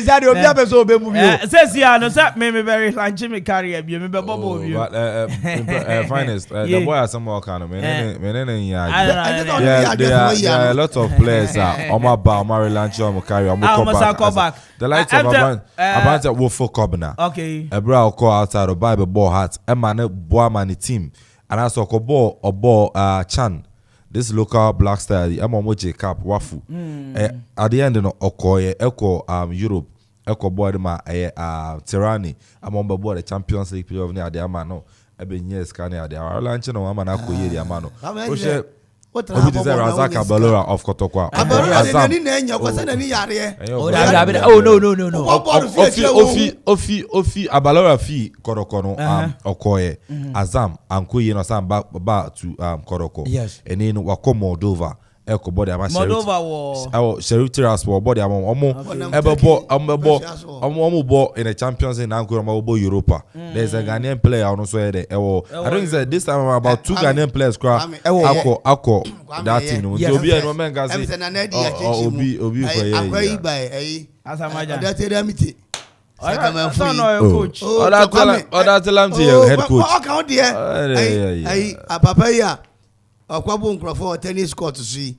that the obia so be move you says ya no say me very lunch me career bi me be bobo bi finest the boy has some more kind of men yeah there are a lot of players on my lunch on carry on come back the likes of about Wolfo Kobna okay a bra call outside of Bible ball hat a man boy man team and I saw Obo Chan. This local black star, the Amomoje cap wafu. At the end, Okoye, Eko Europe, Eko boy ma Tirani, among board the Champions League player of near the Amano. I've been years canny they are launching on Amana Koye the Amano. What is Razaka Balora of Kotokwa? Ofi Abalora fee Korokono Okoye Azam and Kuye no Sam back to Koroko. Yes. And in Wako Moldova. Eko body ama Moldova wo Sheriff Terrace wo body ama omo in the Champions League now go Europa. There's a Ghanaian player on so there. I think that this time about 2 Ghanaian players ako that team. Obi and women gazi. Obi for ye. Asamaja. That remedy. Coach. Other tell him to head coach. Papa ya. Akwabo nkrofo tennis court see.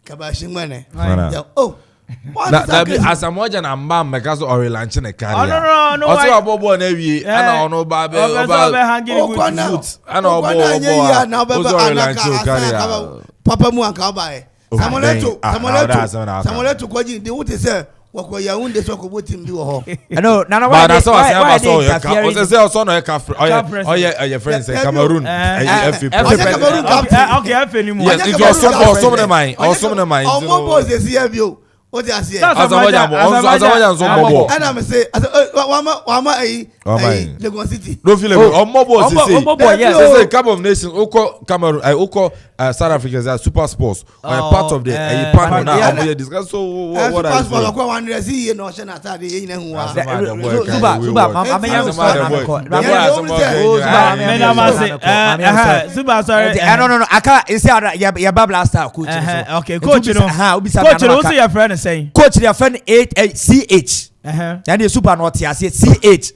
Kabashimane. Oh. As a moja na mbam because or lunch na carry. No. Also abobo na wi ana ono ba be ana obo carry. Papa mu anka ba Samoleto kwaji de wote say wako Yaounde so ko botim bi wo ho. No, nana why that's all I say o say so no e ka oye friends in Cameroon okay anymore. Yes, it was some of mine omo boys dey see bi o o dey see Azamoja so bobo and am say wama Lagos City no feel omo boys say yes say Cup of Nations oko Cameroon oko South Africa is super sports or a part of the panel now we discuss so what are passport ko 100 see no she na Saturday yin hu wa Suba sorry no aka is ya babla star coach okay coach no say your friend saying coach their friend CH and the super not here say CH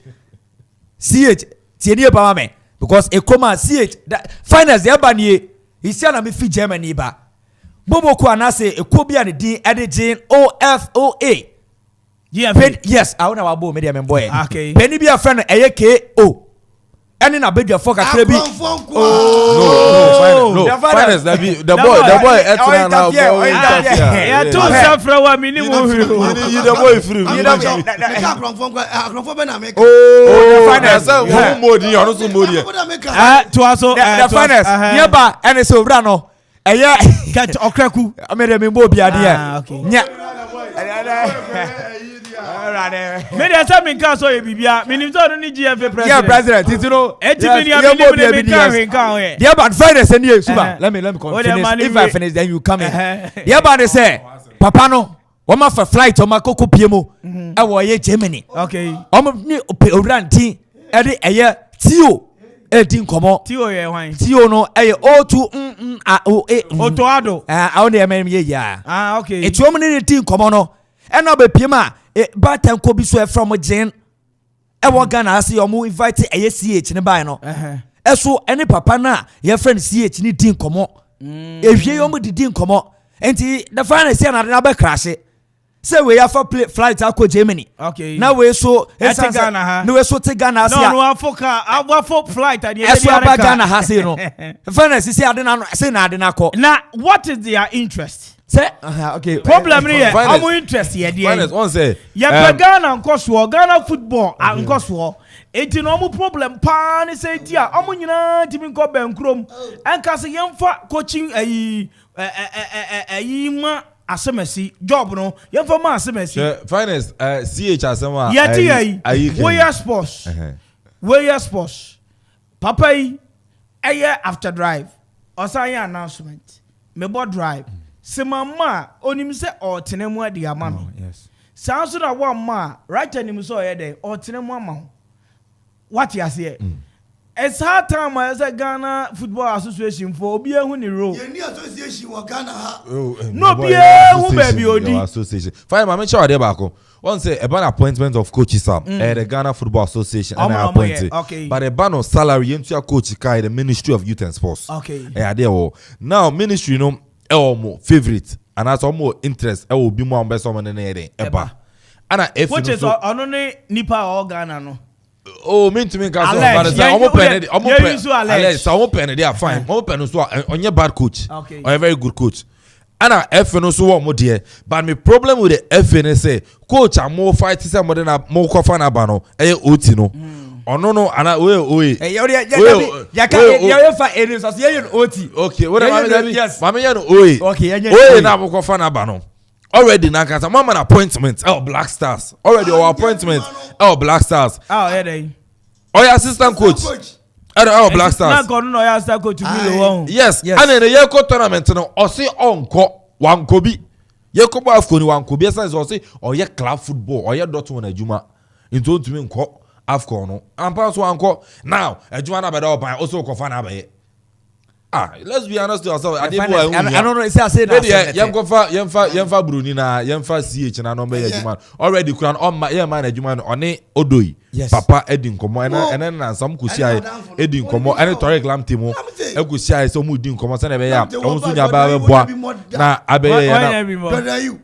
tie nie ba me because Okoman CH finance they banie he say na me fi Germany ba bobo ko anase ekobia ne din edegin OFOA yes I wanna wabo me dem boy okay penny be a friend A.K.A any na bedwa for kakra bi no finance that be the boy etra now boy yeah to safra wa minimum you the boy free you akronfo be na make the finance wo modi ono so modi to aso the finance nearby and so bra no eye catch okraku amere me bo bia de okay nya me dey say me kan so e bibia me nim so no ni GFA president yeah president you know me kan the bad finance and you super let me finish if I finish then you come in the bad say papa no wo ma for flight o ma kokko piemo e wo ye Germany okay o ma ni orantin e de eye tio edin komo tio ye hwan tio no eye o2 otoado I only am ye ya okay etu o mo ni tin komo no e no be piema Barton ko bi so from Jane e wo Ghana ase yo mu invite CH ne bai no eso any papa na your friend CH ni din komo ehwie yo mu di din komo enti the finance na be crash say we have for flight akọ Germany okay now we so Ghana ha no we so te Ghana ase no afoka flight and eso ba Ghana ha say no finance say ade na say na ade na ko now what is their interest say okay problem here I'm interested here finance one say ya Ghana nkoso Ghana football nkoso enti no mo problem pa ni say dia omo nyina timi nko bankrom enka se yemfa coaching ma asemesi job no yemfa ma asemesi finance CH asema we sports papa yi after drive osan announcement me board drive se mama onim se otenemu adi ama no yes sounds so that one ma right anim so ye dey otenemu ama what you say it's hard time as a Ghana Football Association for obi ehu ni role ye ni association wa Ghana ha no be ehu baby odi association fine ma mention ade ba ko one say a ban appointment of coaches the Ghana Football Association and appointed but a ban of salary into a coach kai the Ministry of Youth and Sports okay now ministry no more favorite and as more interest will be more best on the eba and if which is only nipa or Ghana no Oh, mean to me, guys. But it's almost penny. They are fine. Almost penny. So on your bad coach, or a very good coach. And I FN also want more dear. But my problem with the FN say, coach, I'm more fighting somebody than more coffin abano. Otino. Oh no, and I will. Okay, what am I? Yes, Mamma, okay, now coffin abano. Already now, cause I'm an appointment. Oh, Black Stars. Already our appointment. Oh, Black Stars. Oh, yeah, they. Oh, your assistant coach. Oh, Black Stars. Yes. And in the Yeko tournament, no, or say onko one kobi. Yeko Afcon one kobi. Yes, or say or your club football or your daughter when a Juma into to me ko Afcon. No, and pass one ko now. A Juma better by also kofana by. Let's be honest to ourselves. I don't know. I say that. Yemfa Brunina, Yemfa CH, and I know me already. Kuran on my man, a Juman on Odoi. Papa Edin Komo, and then some Kusia Edin Komo, and a Torek Lam Timo, a Kusia, so Mudin Komo, and a also Yaba na Abe.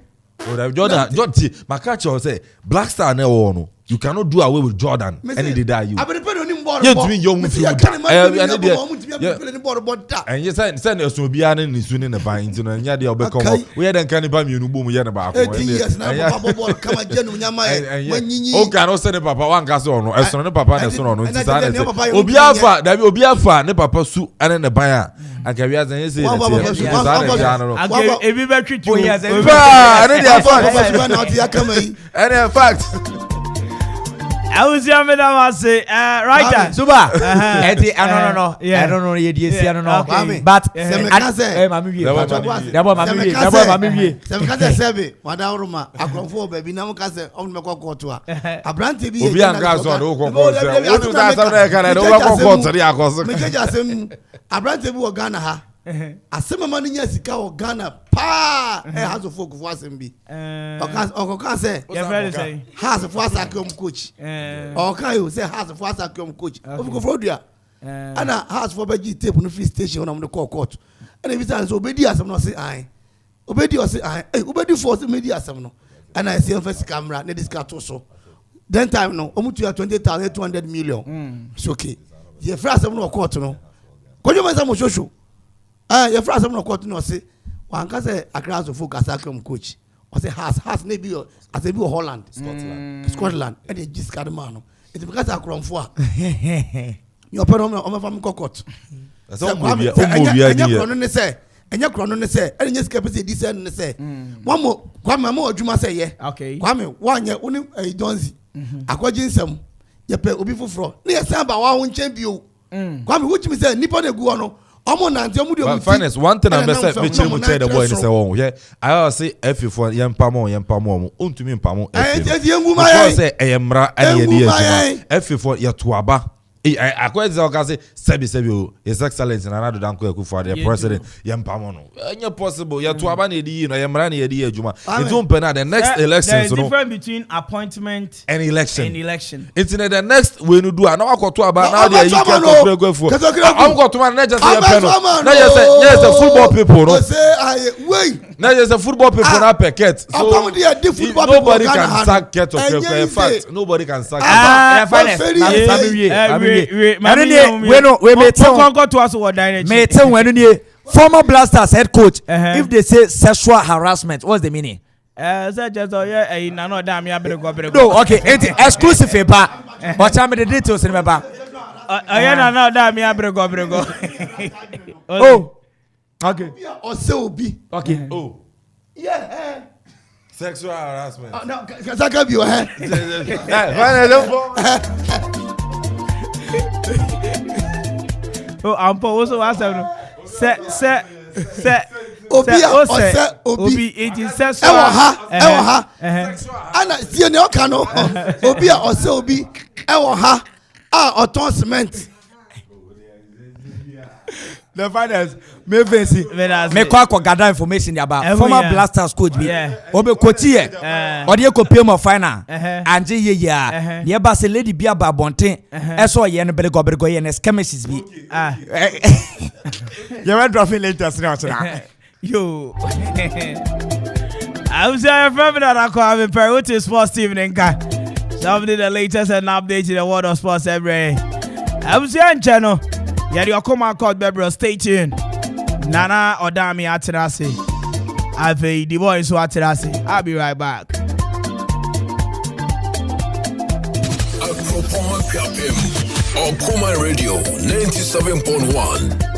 Jordan, my catch say Black Star never no. You cannot do away with Jordan. Any day that you. You to me young and you send us to be an in soon in the pines and yet you'll become. We had a cannibal you boom yet about 18 years now. Oh, cannot send a papa one castle as son of papa and son on Obiafa, that will be a fan, the papa suit and in the buyer. And carry as and say, and in fact, I was young, I say, right, Suba. I don't know. I don't know. I don't know. But asema mani nya sika o Ghana pa has of folk for asembi okan say has for asakom coach okan you say has for asakom coach of for dua ana has for beji tape no free station on the court and every time so obedi asem no say ai obedi o say ai obedi force media asem no and I see first camera na this car to so then time no omutu 20,200 million it's okay the free asem no court no kojo mensa mo shosho your friends have no court no say one can say a class of folk as a coach or say has maybe as a Holland Scotland and they just got the man it's because I come for your parent on my court that's all movie say and your chrono say and just keep say this and say one more Kwame more Juma say yeah okay Kwame one year only a donzi akwaji nsem ye pe obi foforo na ye say ba wa won champion Kwame which me say nipa na gu no finest one thing I'm say me chill mu the boy say oh yeah I say if you for yempamo untumi mpamo because say eyemra and ye dey if you for ye to aba I quite say sebi his excellence in another than Kweku for the president yempamo no any possible ye to aba na dey no yemra na ye dey adwuma it don't pena the next election there is difference between appointment and election it's in the next we no do na wakoto aba now there you can go for I'm go to man na just say yempano na just say yes the football people no say wait na just the football people na packet so nobody can sack Ket of in fact nobody can sack former Blasters head coach if they say sexual harassment what's the meaning? No, okay, it's exclusive but tell me the details remember. Oh okay or so be okay oh yeah sexual harassment no that can be your head oh I'm also asking Obi it is sexual ana see ne oka no obi a ose obi ewo ha oton cement the finance me fancy me kwa gather information about former Blasters coach bi obe koti here ode ko pay mo final anje ye ya ne ba se lady bi aba bonten eso ye no berego ye ne skirmishes bi you went drafting later now yo I was there from that Kwame Mpere A.K.A Sports team in Ghana. Something the latest and update in the world of sports every day. MCN channel. Yeah, the Okoman Akwaaba, stay tuned. Nana Odami Atirasi. I've the boys who Atirasi. I'll be right back. Okoman Radio 97.1.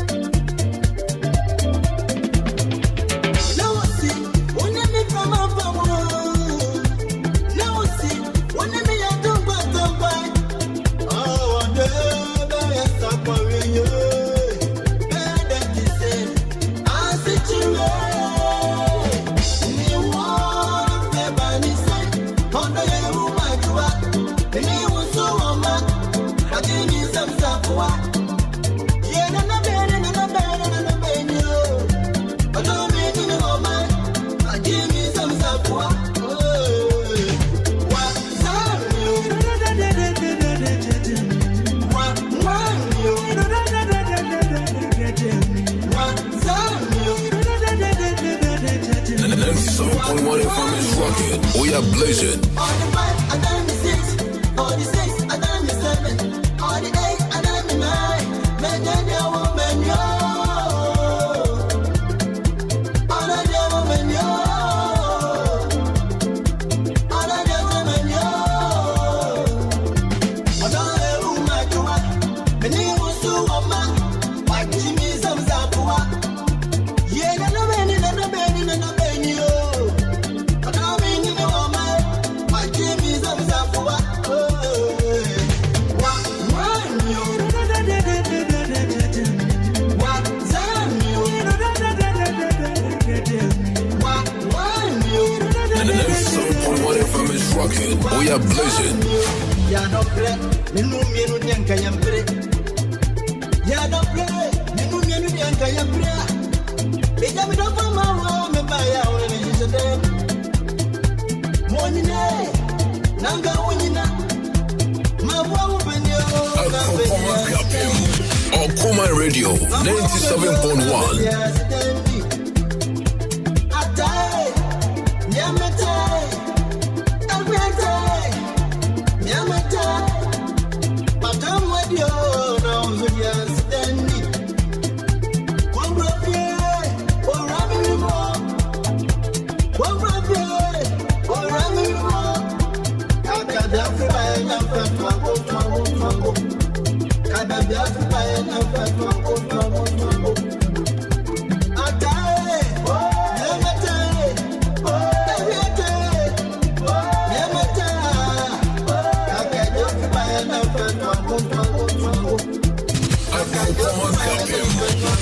We are blazing. All the 5 and then the 6, all the 6 and then the 7, all the 8 and then the 9. Men and their woman, yo. All of their woman, yo. All of their woman, yo. I don't know who my God. My name was so woman. Why did you miss some Zapua? Yeah, no, no, yo. We are blazing. Ya don't play, minu nyanka yampre. Ya don't play, minu nyanka yampre. Beja mi don't fama wa me ba ya ore ni jide. Monine, nanga wonyina. Mabwa ubenyo. Okoman Radio 97.1.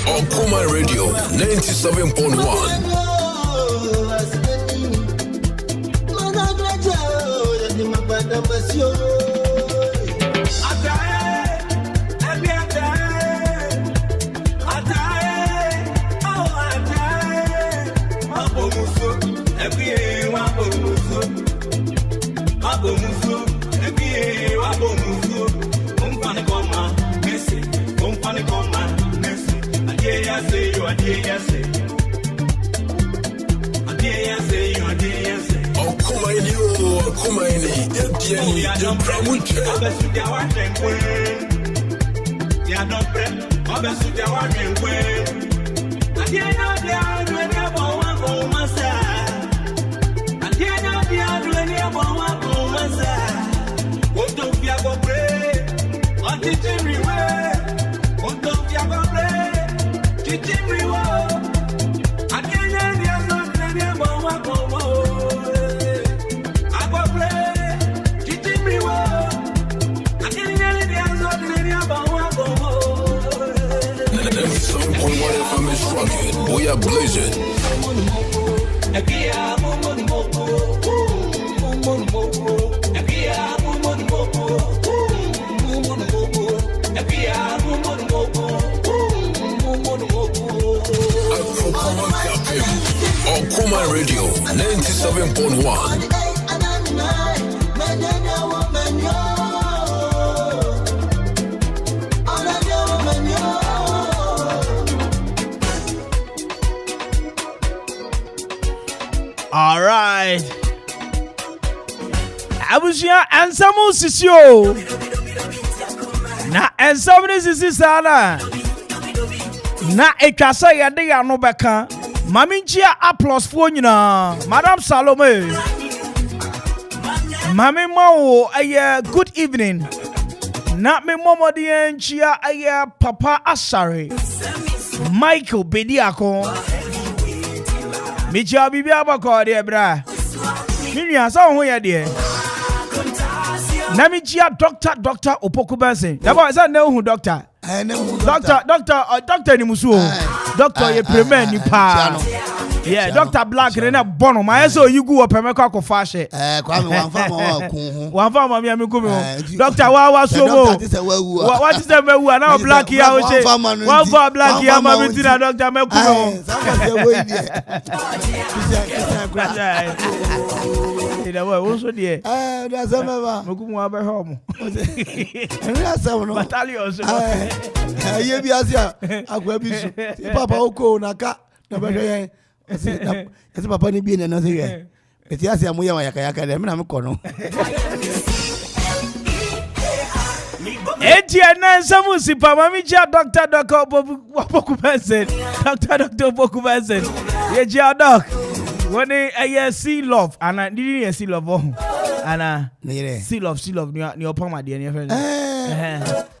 Okoman Radio 97.1. We are blazing. Okoman Radio 97.1. All right. Abusia ensamu sisio. Na ensamu ni sisi sana. Na ekasa yade ya no beka. Mami nchia applause for nyina. Madam Salome. Mami Mao good evening. Na me momo di nchia Papa Asare. Michael Bediako. Micha bibi abako de bra. Mimi asa ho ye de. Na micha doctor Opokubanse. Dabo asa na hu doctor. Doctor ni musu. Doctor ye premier ni pa. Yeah, Dr. Black rena bono ma eso yugu opemeko akofa hye. Kwame wanfa ma kun ho. Wanfa ma mi amiku mi ho. Doctor wa so wo. What is the mewu na Black ya o che. Wanfa Black ya ma mi tina doctor meku mi ho. Ida wa wo so de. Da sama ba. Meku mu abe ho mo. Ena sama no. Battalion so. Ye bi asia akwa bi su. Papa oko na ka na be hye. Ese papa ni bi na se ye. Eti ase amuya wa yaka de me na me kono. Eti na samu si pa mami cha Dr. Opokubanse. Dr. Opokubanse. Ye ja doc. Woni see love ana didn't see love ana see love ni opama de ni friend.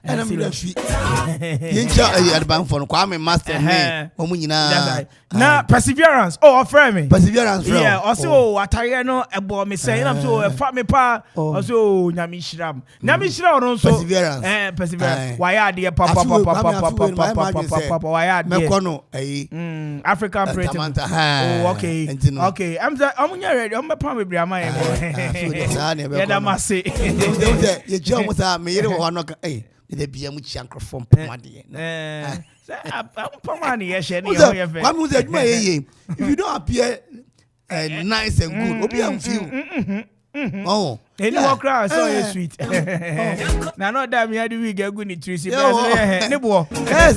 And I'm refi. Yincha adban for Kwame master me. Omu nyina. Na perseverance. Oh, afraid me. Perseverance. Yeah, also atare no ebo me say na so fa me pa also nyami shiram. Nyami shiram no so perseverance. Perseverance. Why are there papa why are there? Me kono African prayer. Oh, okay. Okay. I'm ready. I'm pa me bra man. Yeah, that must say. You jump sa me yere wo no eh de bia mu chiankro from pomade. I'm pomani yeshe ni o ye fe. Kwame uze aduma ye. If you don't appear nice and good, obi am feel. Oh. Any walk around so sweet. Now not that me had we get good nutrition. Yes.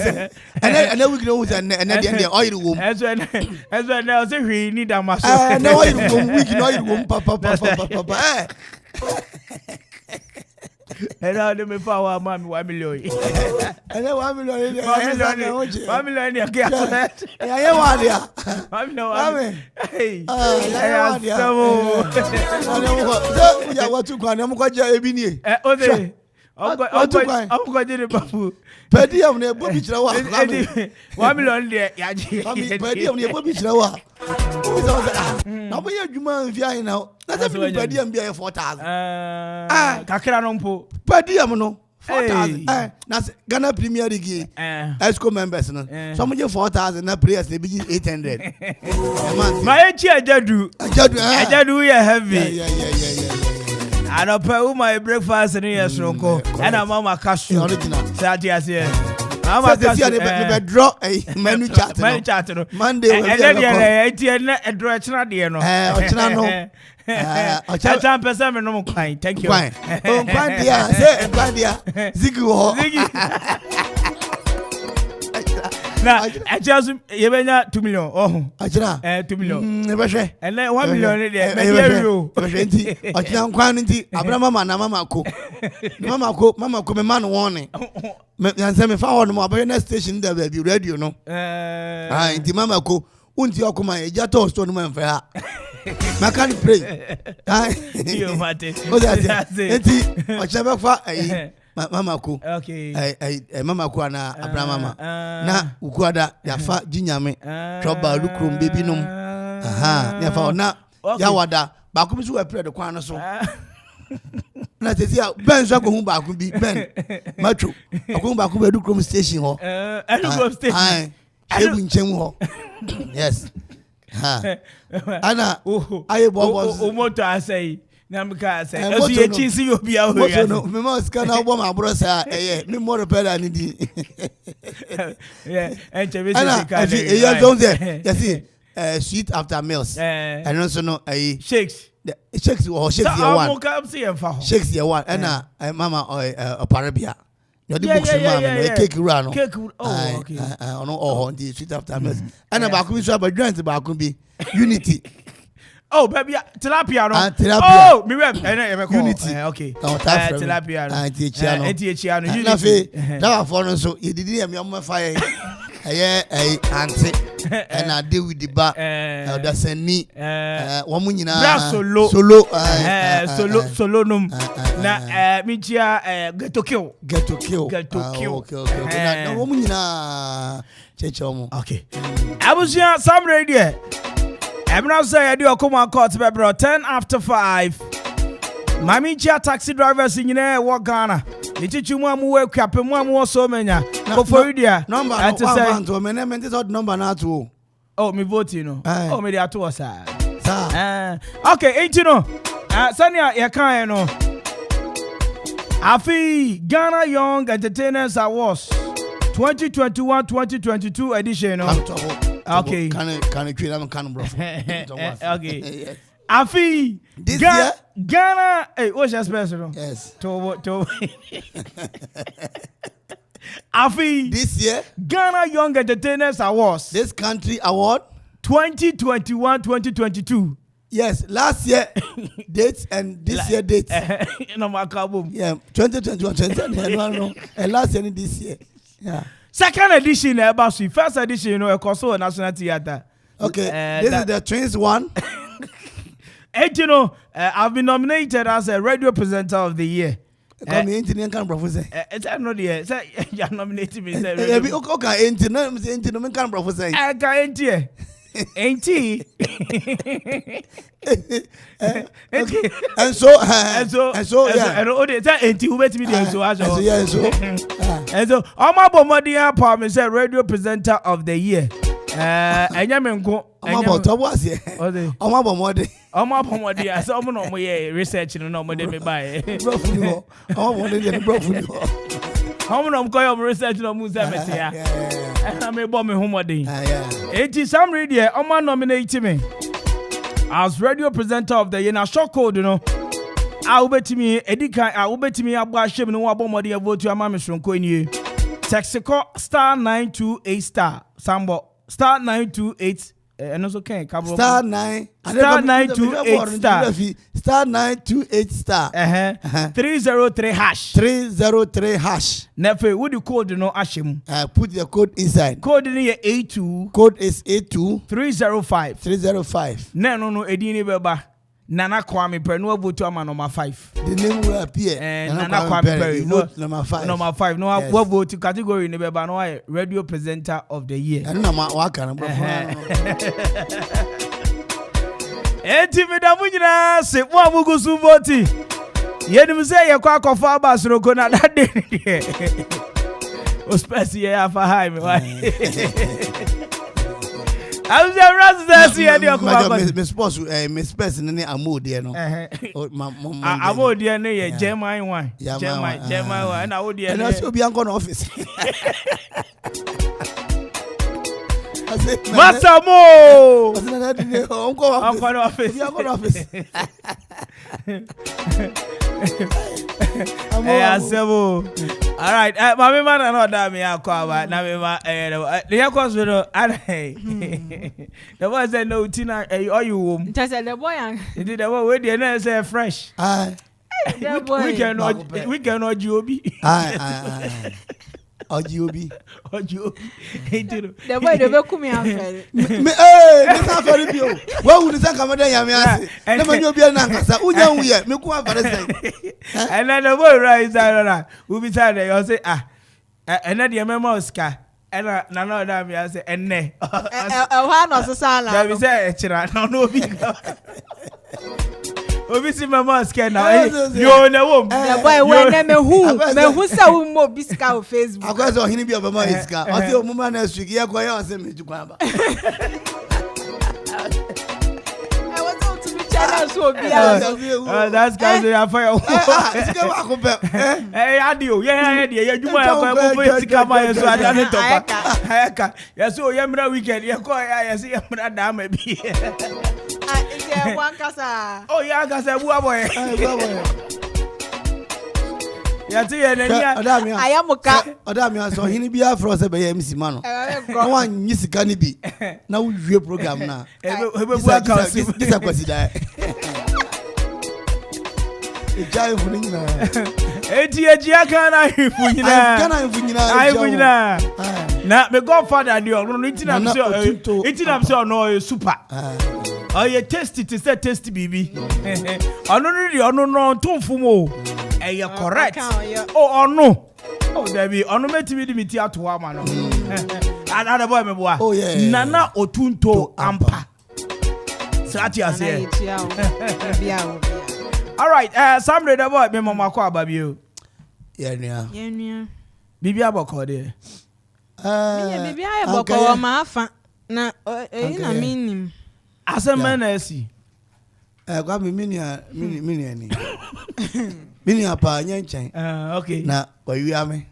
And then we can always and then the oil room. As well now say we need a muscle. No oil room, we can oil room papa. And now let me power mommy 1 million. And then 1 million. 1 million. Okay. Yeah, one there. 1 million. Hey. Yeah, what to go? I'm going to Ebini. Okay. I'm going to Bafu. Pedium ne Bobby Trawa. 1 million there. Pedium ne Bobby Trawa. Now we are human via now. That's a pedium be 4,000. Kakra nompo. Pedium no. 4,000. That's Ghana Premier League. ESCO members no. Some of you 4,000 na players they be 800. My Ajadu ya heavy. Yeah. I don't pay my breakfast in here, Sronko. And I'm Mama Cashew. Satias here. Mama Cashew. Draw a menu chat. Monday. And then a direction, dear. No. Thank you. Ziggy. Now, I just you 2 million. Oh, 2 million. And then 1 million there. Mama ko me man warning. Me say me fa won mo abere station there be radio no. Inti mama ko unti Okoman eja to store no man fa ha. Ma can pray. You mate. Inti o chebe fa mama ko. Okay. Mama ko na abra mama. Na ukuada ya fa ginyame. Trouble lukrum baby num. Ya fa na ya wada ba ko bi so we pray de kwan no so. Na tete ya ben so ko hu ba ko bi ben macho ko ba ko be lukrum station ho. Lukrum station. Ebu nchem ho. Yes. Ana aye bobo moto asai na mka say so ye chi si obi a ho ya no me ma ska na obo ma bro sa me mo repair ni di yeah and chebe si ka e ya don there you see sweet after meals and also no shakes shakes or shakes year one shakes year one and mama parabia your the books mama cake run oh okay no oh the sweet after meals and ba ku so ba joint ba ku bi unity. Oh, baby, tilapia no. Tilapia. Oh, me Unity. Okay. Tilapia no. Etichiano. Na fe, that one so you did me am fire. Auntie and I deal with the bar. That's a knee. Woman, solo. Solonum. Na Michia get to kill. Okay. No woman, okay. I was here some radio. I'm not saying I do a Okoman Akwaaba 10 after 5. Mami chia taxi drivers in what Ghana. Nichichu mu work up mu so manya. Go for you number to say to me name this number na to. Oh, me vote you know. Oh, me dey to sir. Okay, ain't you know. Sanya ya kan no. Afi Ghana Young Entertainers Awards 2021-2022 edition no. Okay. Can bro. Okay. Yes. Afi this year Ghana, hey, what's your special? Yes. To Afi this year Ghana Young Entertainers Awards. This country award 2021-2022. Yes, last year dates and this year dates. No makabum. Yeah, 2021 and last year and this year. Yeah. Second edition first edition you know a Kosovo National Theatre. Okay, this is the twins one. And you know, I've been nominated as a radio presenter of the year. Come Indian can propose. It's not the year. You're nominating me. Okay, Indian can propose. I can't hear. Ain't he? And so yeah. And all that ain't he who met me there so and so Oma Bomodia Palm is a radio presenter of the year. Enyamenko Oma Bomodia. Oma Bomodia. Oma Bomodia. So I'm no more research no more than me buy. Oma Bomodia. How many of research no Musa Metia? I may bomb me home day. It is some radio. Oma nominate me as radio presenter of the year. Now short code, you know. I will bet me Edika. I will bet me about shame no abomodia vote to a mammy from Queen. Texaco *928* Sambo *928. And also can star 9 *928 star 928 303#. Nefe, what do you code no ashim? Put the code inside. Code in here A2. Code is A2 305. No, Edini Beba. Nana Kwame Mpere no vote to number 5. The name will appear. Nana Kwame Mpere number 5. Number 5. No, yes. What vote to category in the Beba no radio presenter of the year. And no waka no. Enti me da munyina se wo amugu su voti. Yenim say ye kwa kofa abasro ko na that day. O space ye afa high me why. I'm the resident here the Okoman. Miss Boss Miss Person ni amode no. Amode no ye German one. German one na odie. And also be anko no office. Masamo. Uncle office. All right, my man no da me Akwaaba na me ma the yakos we no the boy said no tina all you home. Just the boy and the boy we dey na say fresh. We cannot GOB. Ojobi. The boy dey be come here. Me this afere bi o. Wa wu nisa kamada yame ase. Na manyo bi na nkasa. Unya wu ye. Me ku afere say. And then the boy rise down. We be say you say and then the memo Oscar. And na da me say enne. Wa no so sala. That be say chira no bi. Obi si mama scan now. Yo na wo. The boy we na me hu say wo mo biska o Facebook. Akwazo ohini bi obama iska. O say o mama na streak ye ko ye o say me jukwa ba. I want to be channel so bi. That's guys we are fire. Sika ba ko be. Adio. Yeah ye juma ya ko for sika ma yeso ada ne topa. Ayaka. Yeso ye mra weekend ye ko ya se ye mra da ma bi. One kasa. Oh yeah, kasa bua boy. Yati ye nenya. Ayamuka. Odamia so hini bia fro se be ye MC ma no. Na wan nyi sika ni bi. Na wo wie program na. Ebebu aka si. Gisa kwasi da. Ejai fu ni na. Eti aka na ifu nyina. Kana ifu nyina. Ifu nyina. Na me godfather di o no itina am se no super. Oh, you tasty to say tasty baby. No, tumfu mo. You correct. Oh, no. Oh, Debbie, no me to me to one man. Another boy, me boy. Oh, yeah. Nana otunto ampa. Satia say. All right, some read about me, Mama Kwaba, you. Yeah. Bibi aboko there. Bibi aboko ma afa na na minim. Asema na esi. Kwa mini ni. Mini apa nyenchen. Okay. Na wawia me.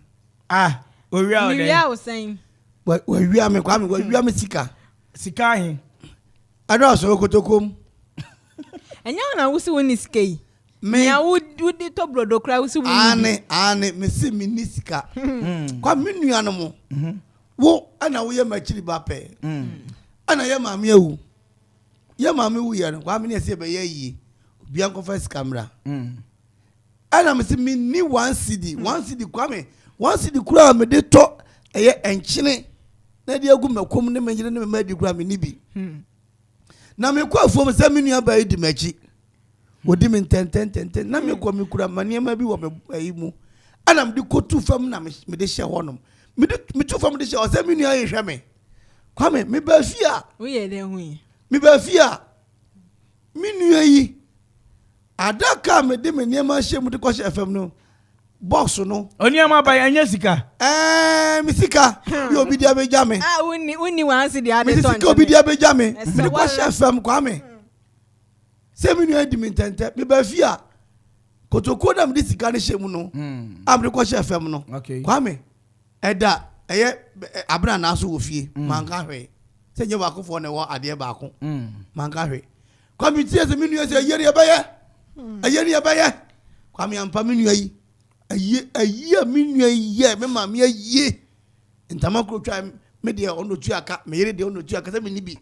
Wawia o dey. Wawia o sen. Wawia me kwa me wawia me sika. Sika hin. Ada so kotokom. Enya na wusi woni sika yi. Me ya wudi to brodo kra wusi woni. Ane me se mini sika. Kwa minu anu mo. Wo ana wo ye machiri ba pe. Ana ye ma me awu. Ye mama wu ya no kwa me ne se be ye yi bia ko first camera ana me se me ni 1 CD kwa me 1 CD kura me de to eye enchine na de agu makom ne me nyire ne me di kura me ni bi na me kwa fom se me nua ba yi di machi wodi me ten na me kwa me kura mane ma bi wo me ayi mu ana me de kotu fam na me de hye honom me tu fam de hye o se me nua yi hwe me kwa me ba fia wo ye de hu mi ba fia mi nua yi adaka me de me niema hye mu de ko hye FM no box no oniama ba anya sika mi sika yo obi dia be jame uni wansi dia de ton mi sika obi dia be jame mi de ko hye FM kwa me se mi nua di mi tente mi ba fia kotoko na mi de sika ne hye mu no am de ko hye FM no kwa me eda eye abra na so wo fie manka hwe se nye bako fo ne wo ade bako manka hwe committee se minu se yeri abaye kwame ampa minu yi ayi minu yi me ma me ayi ntama kro twa me de ono tu aka me yeri de ono tu aka se me ni bi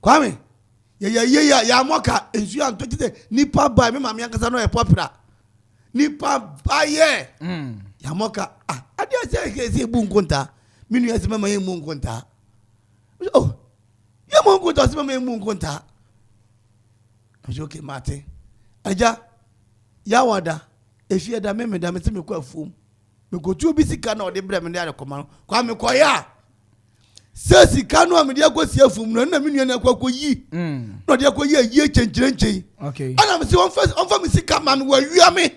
kwame ya moka ensu ya nto kite nipa ba me ma me aka no e popular nipa ba ye ya moka ade se bu nkonta minu ya se mama ye mu nkonta. Oh, ya mungu ntasema me mungu nta. Okay, mate. Aja ya wada efie da me da me se me kwa fom. Me go tu obi sika na ode bra me da koma. Kwa me koya. Se sika no me dia kwasi afom no na me nua na kwa koyi. No dia koyi ayi chenchirenche. Okay. Ana me se on fa me sika ma me wa wia me.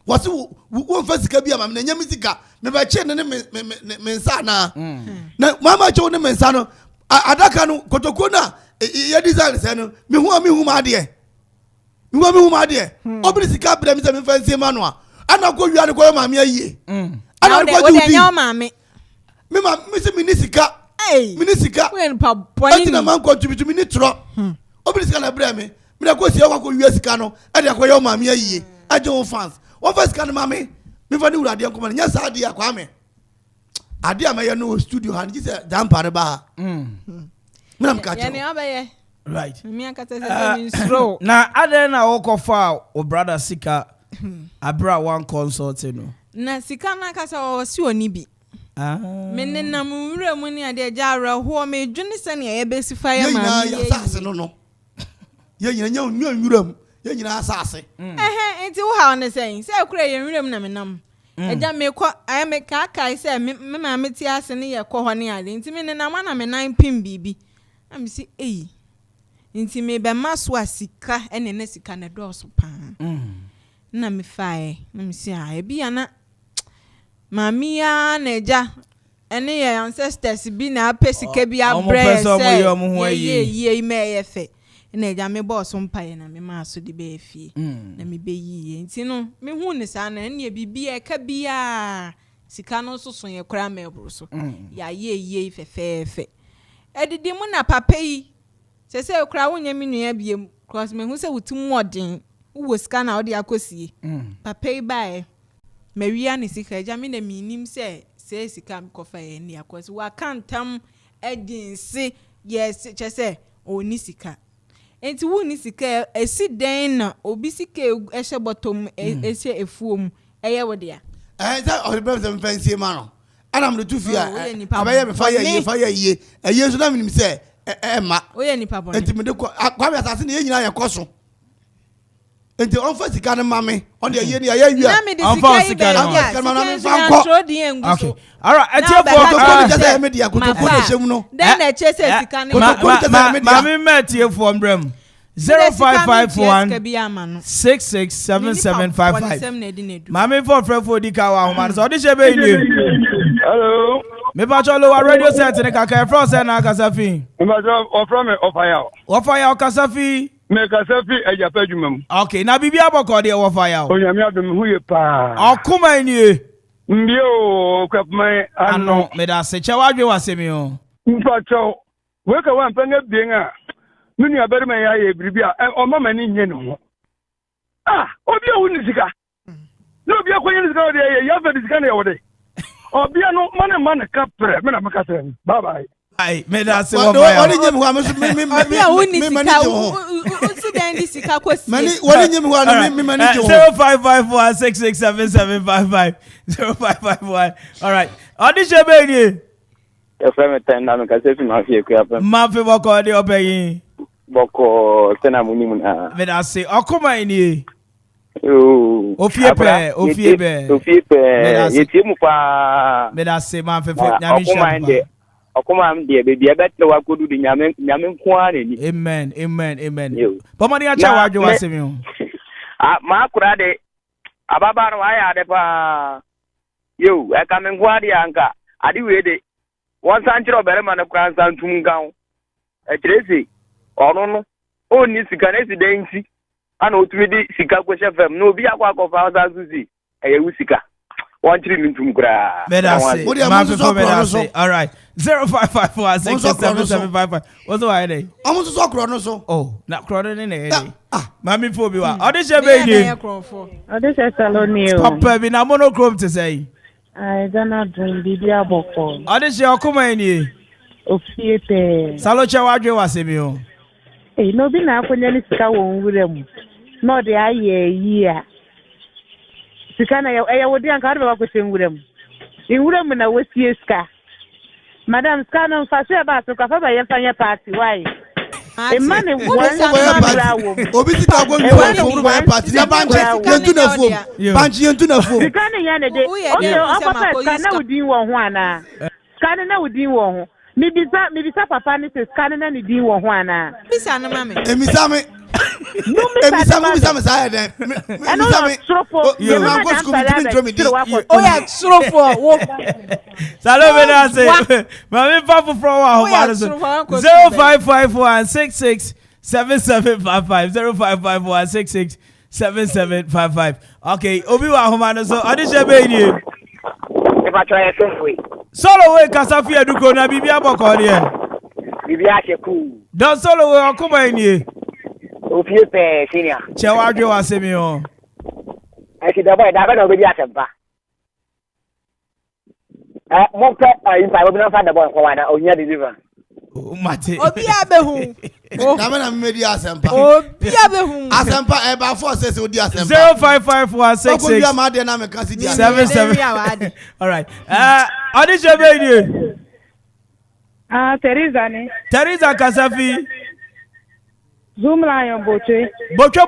Wasi won fa sika bia ma me nya me sika. Me ba che ne me nsa na. Na mama che ne me nsa no adaka no kotoko na ye design se no me hu ma de. Me hu ma de. Obri sika bra me se me fa nse ma no a. Ana ko wia ne ko ma me ayi. Ana ko ju di. Me ma me se me ni sika. Me ni sika. When pa point. Ati na man contribute me ni tro. Obri sika na bra me. Me na ko si ko wia sika no. E de ko yo ma me ayi. Aje won fans. Won fa sika na ma me. Me fa ni wura de nkoma nya sa de akwa me. Ade amaye no studio han ji se dampa ba. Me am catch. Ya ne abaye. Right. Me akata se me slow. Na ade na wokofa o brother sika abra one consult no. Na sika na kasa o si oni bi. Me nenam wura mu ni ade jara ho me dwene se ne ye besi fire ma. Ya sase no. Ye nyina nya nwura mu. Ye nyina asase. Enti wo ha on say kura ye nwura mu na me nam. Eja me ko I me kai say me ma me ti ase ne ye ko ho ne ade. Enti me nenam na me 9 pin bibi. Am si Inti me be maso asika ene na sika na do so pa. Na me fae, na me si e bia na mami ya na eja ene ye ancestors bi na apesika bi abre se ye me ye fe. Na eja me boss mpa ye na me maso de be fie. Na me be yi nti no me hu ne sa na ene bibia ka bia sika no so so ye kra me bro so. Ya ye fe. Edidi mu na papa yi se kura wonya minua biem cross me hu se wutum modin wo scan na odi akosie papa yi bae mawia ne sika ja me na minim se sika m kofa ye ni akosi wa kantam edinse yes chese oni sika enti wo ni sika esi den na obi sika ehye bottom esi efuom eye wo dia that or the fancy man ana m tu fia abaye me fa ye eye so na minim se ma oye ni papa enti me de kwa me asase ne ye nyina ye koso enti on fa sika ne mame on de ye ni ya wi on fa sika ne fanko okay all right etie for just media ko to ko de shemu no then na chese sika ne mame metie for mbram 0551 667755 mame for frefo di ka wa homa so di shebe ni hello me ba cholo wa radio set ne kaka from say na kasafi me ba from ofaya kasafi me kasafi ejapa adwumam okay na bibi aboko de ofaya o nyame adom hu ye pa okuma ni mbio kwapman ano me da se chewa dwe wasemi o mpacho we ka wa mpanga bien a mini abere man ya ye biribia o mama ni nye no obi a woni sika no obi akonye ni sika o de ye ya fa sika na ye wode obi a no man ka pre me na maka se bye bye ai me da se wo ba oni nyem ho me obi a woni sika usi den di sika kwesi mani oni nyem ho me mani je ho 0551667755 0551 all right odi shebe ni e fa me tan na me ka se fi ma fi ekuya ma fi boko de obeyin boko tena munimu na me da se okuma ni ofie pe yeti mu pa me da se ma fe nyame sha okuma am de bebi ebete wa kodu de nyame nko ara ni amen pomani acha wa dwo asemi o ma akura de ababa no aya de pa yo e ka me nko ara anka ade we de won san chiro bere ma na kwa san tum gan e kiresi ono oni sika na esi de nti ana otumi di sika kwesha fam no obi akwa akọfa ọza zuzi eye wu sika won chiri mintum kura all right 0554667755 what's the why dey amu so kro no so oh na kro no ne dey mami fo bi wa odise be ni odise saloni o papa bi na monochrome to say I don't drink bibi aboko odise okuma ni ofie pe saloche wadwe wasemi o no bi na akonya ni sika won wurem no de aye yi a sika na ya wodi an ka do ba ko tenwurem inwurem na wasie sika madam sika no fa se ba so ka fa ba ye fanya party why e mane won obi sika go nwo fo ba party na banji yentu na fo banji yentu na fo sika ne ya ne de o pa sika na wodi won ho ana sika na wodi won ho mi bisa papa ni se scan na ni din wo ho ana bisa na mame emisa me sa den emisa me yo ma go school mi ntro mi di o ya srofo wo salo be na say mame papu from wa ho ba so 0551667755 0551667755 okay obi wa ho ma no so odise be ni solo we kasafi eduko na bibi aboko de bibi acheku don solo we okuma ni ofie pe senior che wa dwe wa semi o eki da boy da ba na obi atempa mo pe ayi pa obi na fa da boy ko wa na onya deliver mate obi abehu na me na medi asempa obi abehu asempa e ba for say odi asempa 05546677 all right audition be ni Teresa Kasafi Zoom Lion boche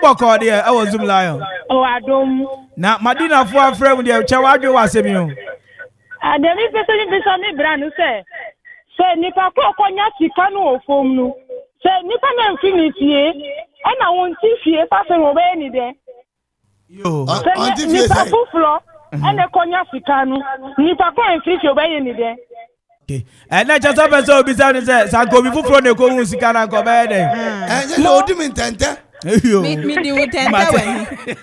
boko de e wo Zoom Lion adom na Madina fo afrem de che wa dwe wa semi o ademi pese ni bisa mi branu se nipa ko konya sika no ofom no se nipa na mfinifie e na won ti fie fa se wo be ni de yo on ti fie nipa fuflo e na konya sika no nipa ko mfinifie be ni de okay na chasa pese obi sa ni se sanko bi fuflo na ko hu sika na ko be de no odi mi ntente mi di utente we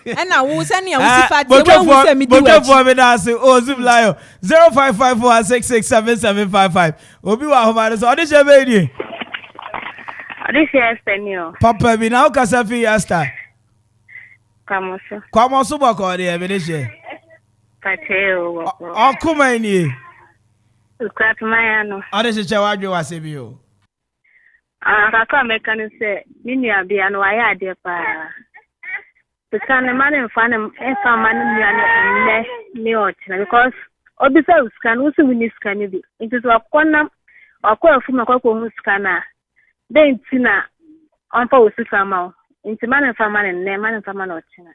e na wo se ne wo sifa de wo se mi di we for me na say oh Zoom Lion 0554667755 obi wa ho ba so odi shebe ni odi shebe ni o papa bi na o Kasafi Asta Kwamoso. Kwamoso boko de me de she. Pateo. Okuma ni. Scratch my ano. Ade she wadwe wase bi o. Kaka meka ne se ni nua bia no aye ade pa. Because man mfa man nua ne ne ochina because obisa uska no so wini ska ne bi. Nti so akona akwa fu makwa ko uska na. Den tina onpa uska ma. Nti man mfa man ne man mfa man ochina.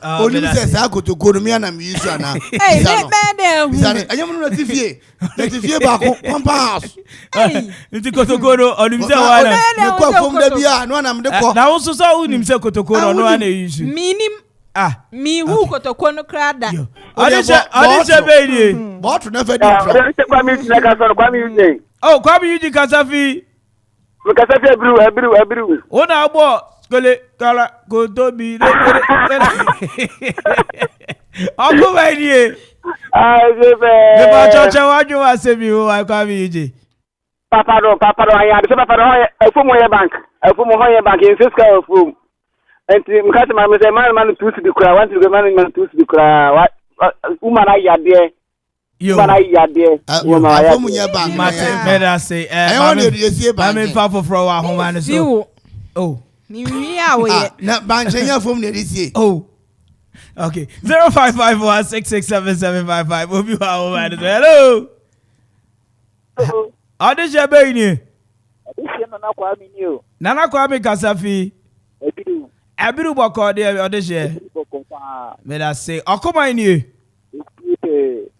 Only says I go to go to me and I'm used to now. Hey, I am not TV. Let TV back on pass. Nti kotokoro onimse wana. Me kwa from the bia no na me kwa. Na wo so so unimse kotokoro no ana use. Minim mi hu kotokoro no krada. Adisha be ni. But never do. Oh, Kwame Yuji Kasafi. Kasafi ebru. Ona agbo kole kala ko tobi le. Ọkụ bẹ́ẹ̀ni ẹ̀ bá chọ́chẹ́ wájú wá sẹ́mi o wá Kwame Yuji. Papa do ayi adi sẹ́ papa do ẹ̀fọ́ mu yẹ bank yẹn sẹ́ sika ẹ̀fọ́ mu ẹ̀ntì mkasi maa mi sẹ́ maa tu si di kura wọ́n ti di maa tu si di kura wúma náà yà díẹ̀. Ẹ̀fọ́ mu yẹ bank. Mẹ́ta ṣe maame nfa foforọ wà ahoma ni so. Ni wi a wo yẹ. Na banche yẹn fom na edisi. Okay, 0551667755. Obi wa ahoma ni so. Hello. Adisha bẹ́ẹ̀ ni. Adisha Nana Kwame ni o. Nana Kwame Kasafi. Ebiru bọkọ de Adisha. Mẹ́ta ṣe ọkùnrin ni.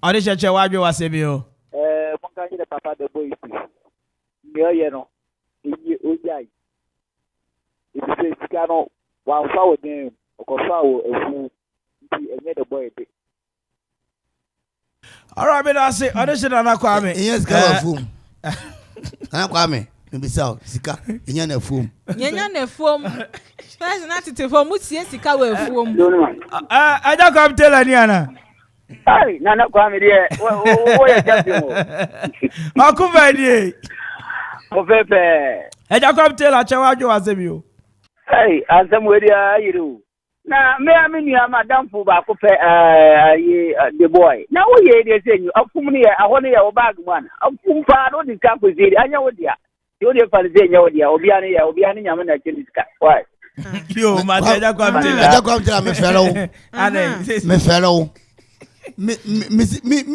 Adisha che wájú wá sẹ́mi o. Mo kàn yín dẹ papa de boy si. Mi ọ yẹ no. Iye ojà yìí. Ibi sẹ sika no wà nfa wò dín ọkọ̀fà wò efu nti ẹ̀yẹ de boy de. Alright, mẹ́ta ṣe Adisha Nana Kwame. Ìyẹn sika wà fún. Nana Kwame. Mbisa sika ìyẹn na fún. Yẹn na fún. First na tètè fún mu tiẹ̀ sika wà fún. Ẹja Kwame Taylor ni àná. Ay, Nana Kwame de wo ye champion o. Akuba ni. O fefe. Ẹja Kwame Taylor che wájú wá sẹ́mi o. Hey, ansem we dia yiru. Na me aminu madam fu ba ko pe the boy. Na wo ye de senyu afum ni aho ne ya wo bag man. Afum pa no di ka ko zeri anya wo dia. Yo de fa ze nya wo dia. Obi ani nyame na cheliska. Why? Yo, ma Ẹja Kwame Taylor. Ẹja Kwame Taylor me fẹ́ràn o. Me fẹ́ràn o. Me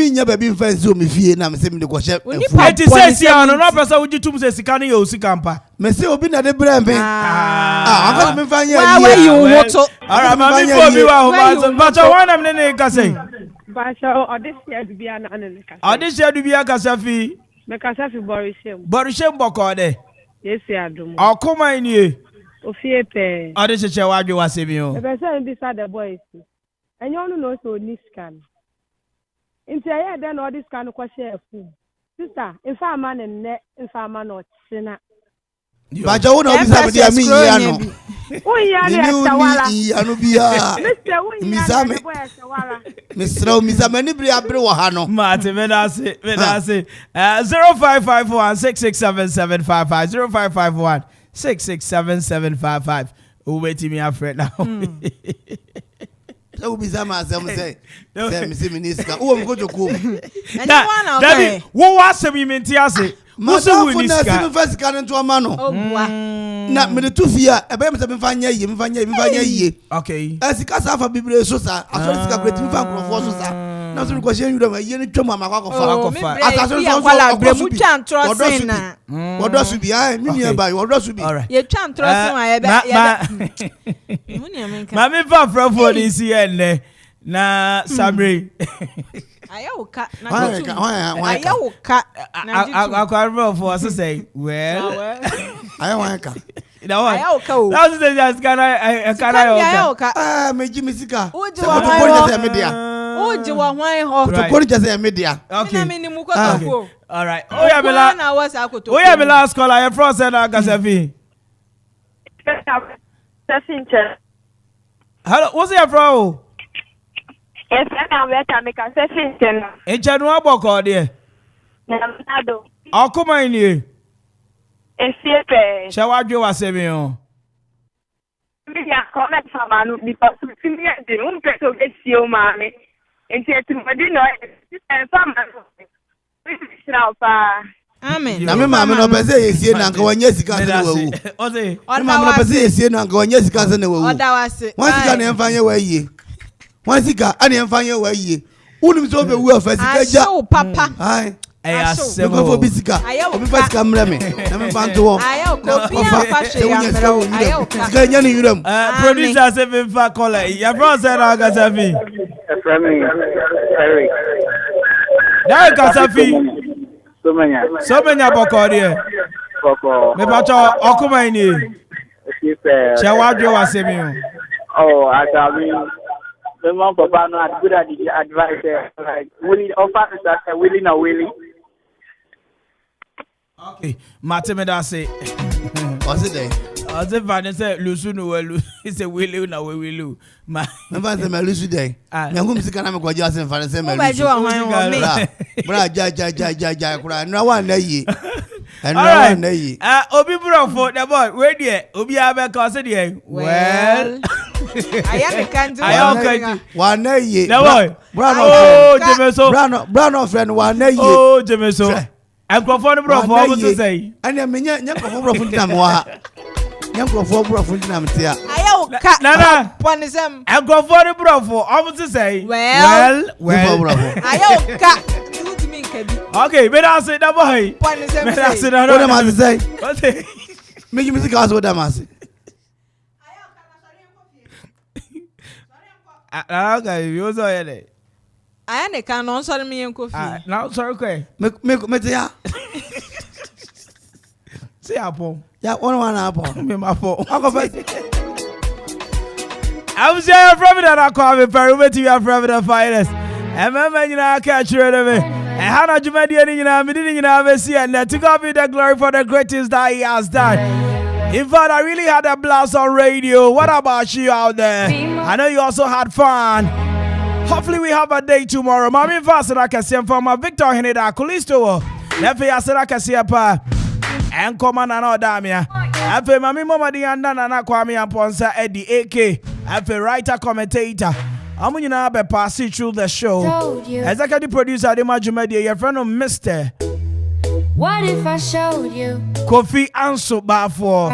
nya baby mfa nsi o me fie na me se me de kwahye efu. Eti se si ano no pesa wuji tum se sika ne ye o sika mpa. Me se obi na de brembe. Aka me mfa nya wa we you woto. Ara ma mi fo bi wa ho ma bacha wana me ne ka sei. Bacha odisia dubia na ne ka. Odisia dubia Kasafi. Me Kasafi Borishem. Borishem boko de. Yes adum. Okuma ni e. Ofie pe. Odisia che wadwe wasemi o. E be say bi sa the boys. Enyo no no so ni scan. Inti aye den all this kind of question fu. Sister, if a man and if a man not sina. Baja wona obi sabe dia mi ya no. O ya le tawala. Ya no bia. Mister wo ya le tawala. Mister mi zame ni bri abre wo ha no. Mate me na se 0551667755 0551667755. Who wait me afraid now. That will be Zama say minister. Oh, I'm going to go. Daddy, what was the mentiase? What's the winning first gun into a mano? Not me two fear. A baby ye. Okay. As the Casa for Biblia Sosa, as well as a great fan of Sosa. Nothing question you don't hear it to my What does you be? I mean, nearby. What does you be? All right. You can't trust my Mammy from for this year. Na Sabri. Ayoka. Ayoka. I can't remember for us to say. Well, I want to. Ayoka. That's the just can I me Jimmy Sika. Oh, do why ho? To go just media. Okay. All right. Oh yeah, me last call. I from said Kasafi. Hello, what's your from? Yes, I'm better make a session. Ejanu aboko de. Namado. Okuma ni. Esiepe. Shawadwe wasemi o. Mi comment famanu because to me the room to get you mommy. And yet to Madino and famanu. Amen. Na me mama no pese yesie na nka wanya sika se na wawu. Ose. Me mama no pese yesie na nka wanya sika se na wawu. Oda wase. Wan sika na emfanye wa yie. Wan sika ani emfanye wa yie. Unim so be wu afa sika ja. Aso papa. Ai. Asem. Ko fo bisika. Obi fa sika mra me. Na me bantu wo. Ayo ko bia fa hwe ya mra wo. Ayo ka. Sika nya ni yuram. Producer se be fa call. Ya bro say na Kasafi. Eric. Dai Kasafi. So many abokori. Boko. Me pacho Okoman ni. Che wadwe wasemi o. Oh, I mean, the mom papa no good advice like willing offer that willing or willing. Okay, Mateme da say. What's it there? As if I say lusu no welu. He say willing na we willu. Ma. Me fa say me lusu dey. Me ngum sika na me kwaji asen fa say me lusu. Obajo ahwan wo me. Bra ja kura na wa na yi. And all right. Na yi. Obi brofo the boy we there. Obi abeka say there. Well. I am a can't Wa na yi. The boy. Oh, Jemeso. Brown friend wa na yi. Oh, Jemeso. Enkrofo no brofo what to say? Anya me nya krofo brofo ntam wa. Nya krofo ntam tia. Ayo ka. Nana. Ponisem. Enkrofo no brofo what to say? Well. Ayo ka. Okay, but I say that boy. What am I say? Make you music house what am I say? Okay, you also here. I ain't can on sorry me en coffee. Now sorry kwe. Me tia. See apple. Yeah, one apple. Me my apple. I'm saying from that I call me Peru to you from the finest. And man, you know I catch you of it. And how not you made any, you know, me didn't, you know, ever see and to God be the glory for the greatest that he has done. In fact, I really had a blast on radio. What about you out there? I know you also had fun. Hopefully we have a day tomorrow. Mami fast I can see from my Victor Heneda Kulisto. Nefe ya sera kasi pa. And come on and all damia. Afe mami mama di anda na Kwame Mpere A.K.A. Afe writer commentator. I'm going to pass through the show. Executive producer, the Majumedia, your friend of Mr. What if I showed you? Kofi Anso Bafo.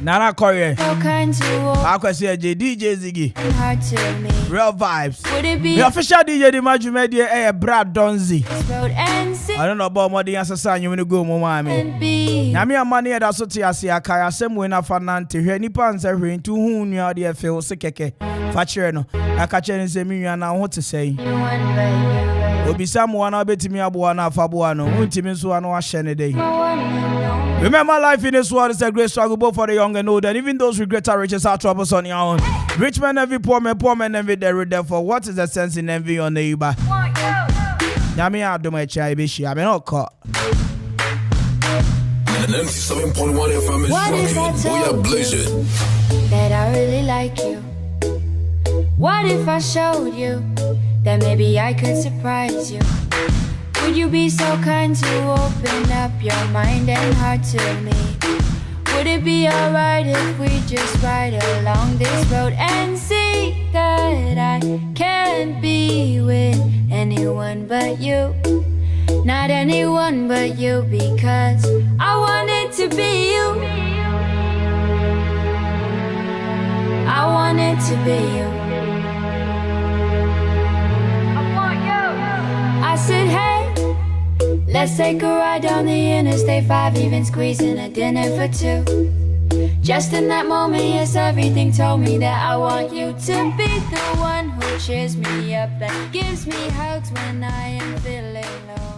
Nana Korea. So kind to I can see DJ Ziggy. Hard to me. Real vibes. Would it be the official DJ, the Majumedia, Brad Donzi. I don't know about what the answer sign you want to go, Mama. Nami a money that's what I see. I can't say when I found to hear any pants every into whom you are the feel sick. Facherno, I catch any semi and I want to say. Obi someone I bet me abuana fabuano, Untiminsu and Washene day. Remember, life in this world is a great struggle both for the young and old, and even those regrets are riches are troubles on your own. Rich man envy poor man envy the therefore. What is the sense in envy your neighbor? Yami, I do my chai bishi. I'm not caught. 97.1 FM is rocking. We are blazing. That I really like you. What if I showed you that maybe I could surprise you? Would you be so kind to open up your mind and heart to me? Would it be alright if we just ride along this road and see that I can't be with anyone but you? Not anyone but you, because I want it to be you. I want it to be you. I said, hey, let's take a ride down the Interstate 5, even squeezing a dinner for two. Just in that moment, yes, everything told me that I want you to be the one who cheers me up and gives me hugs when I am feeling low.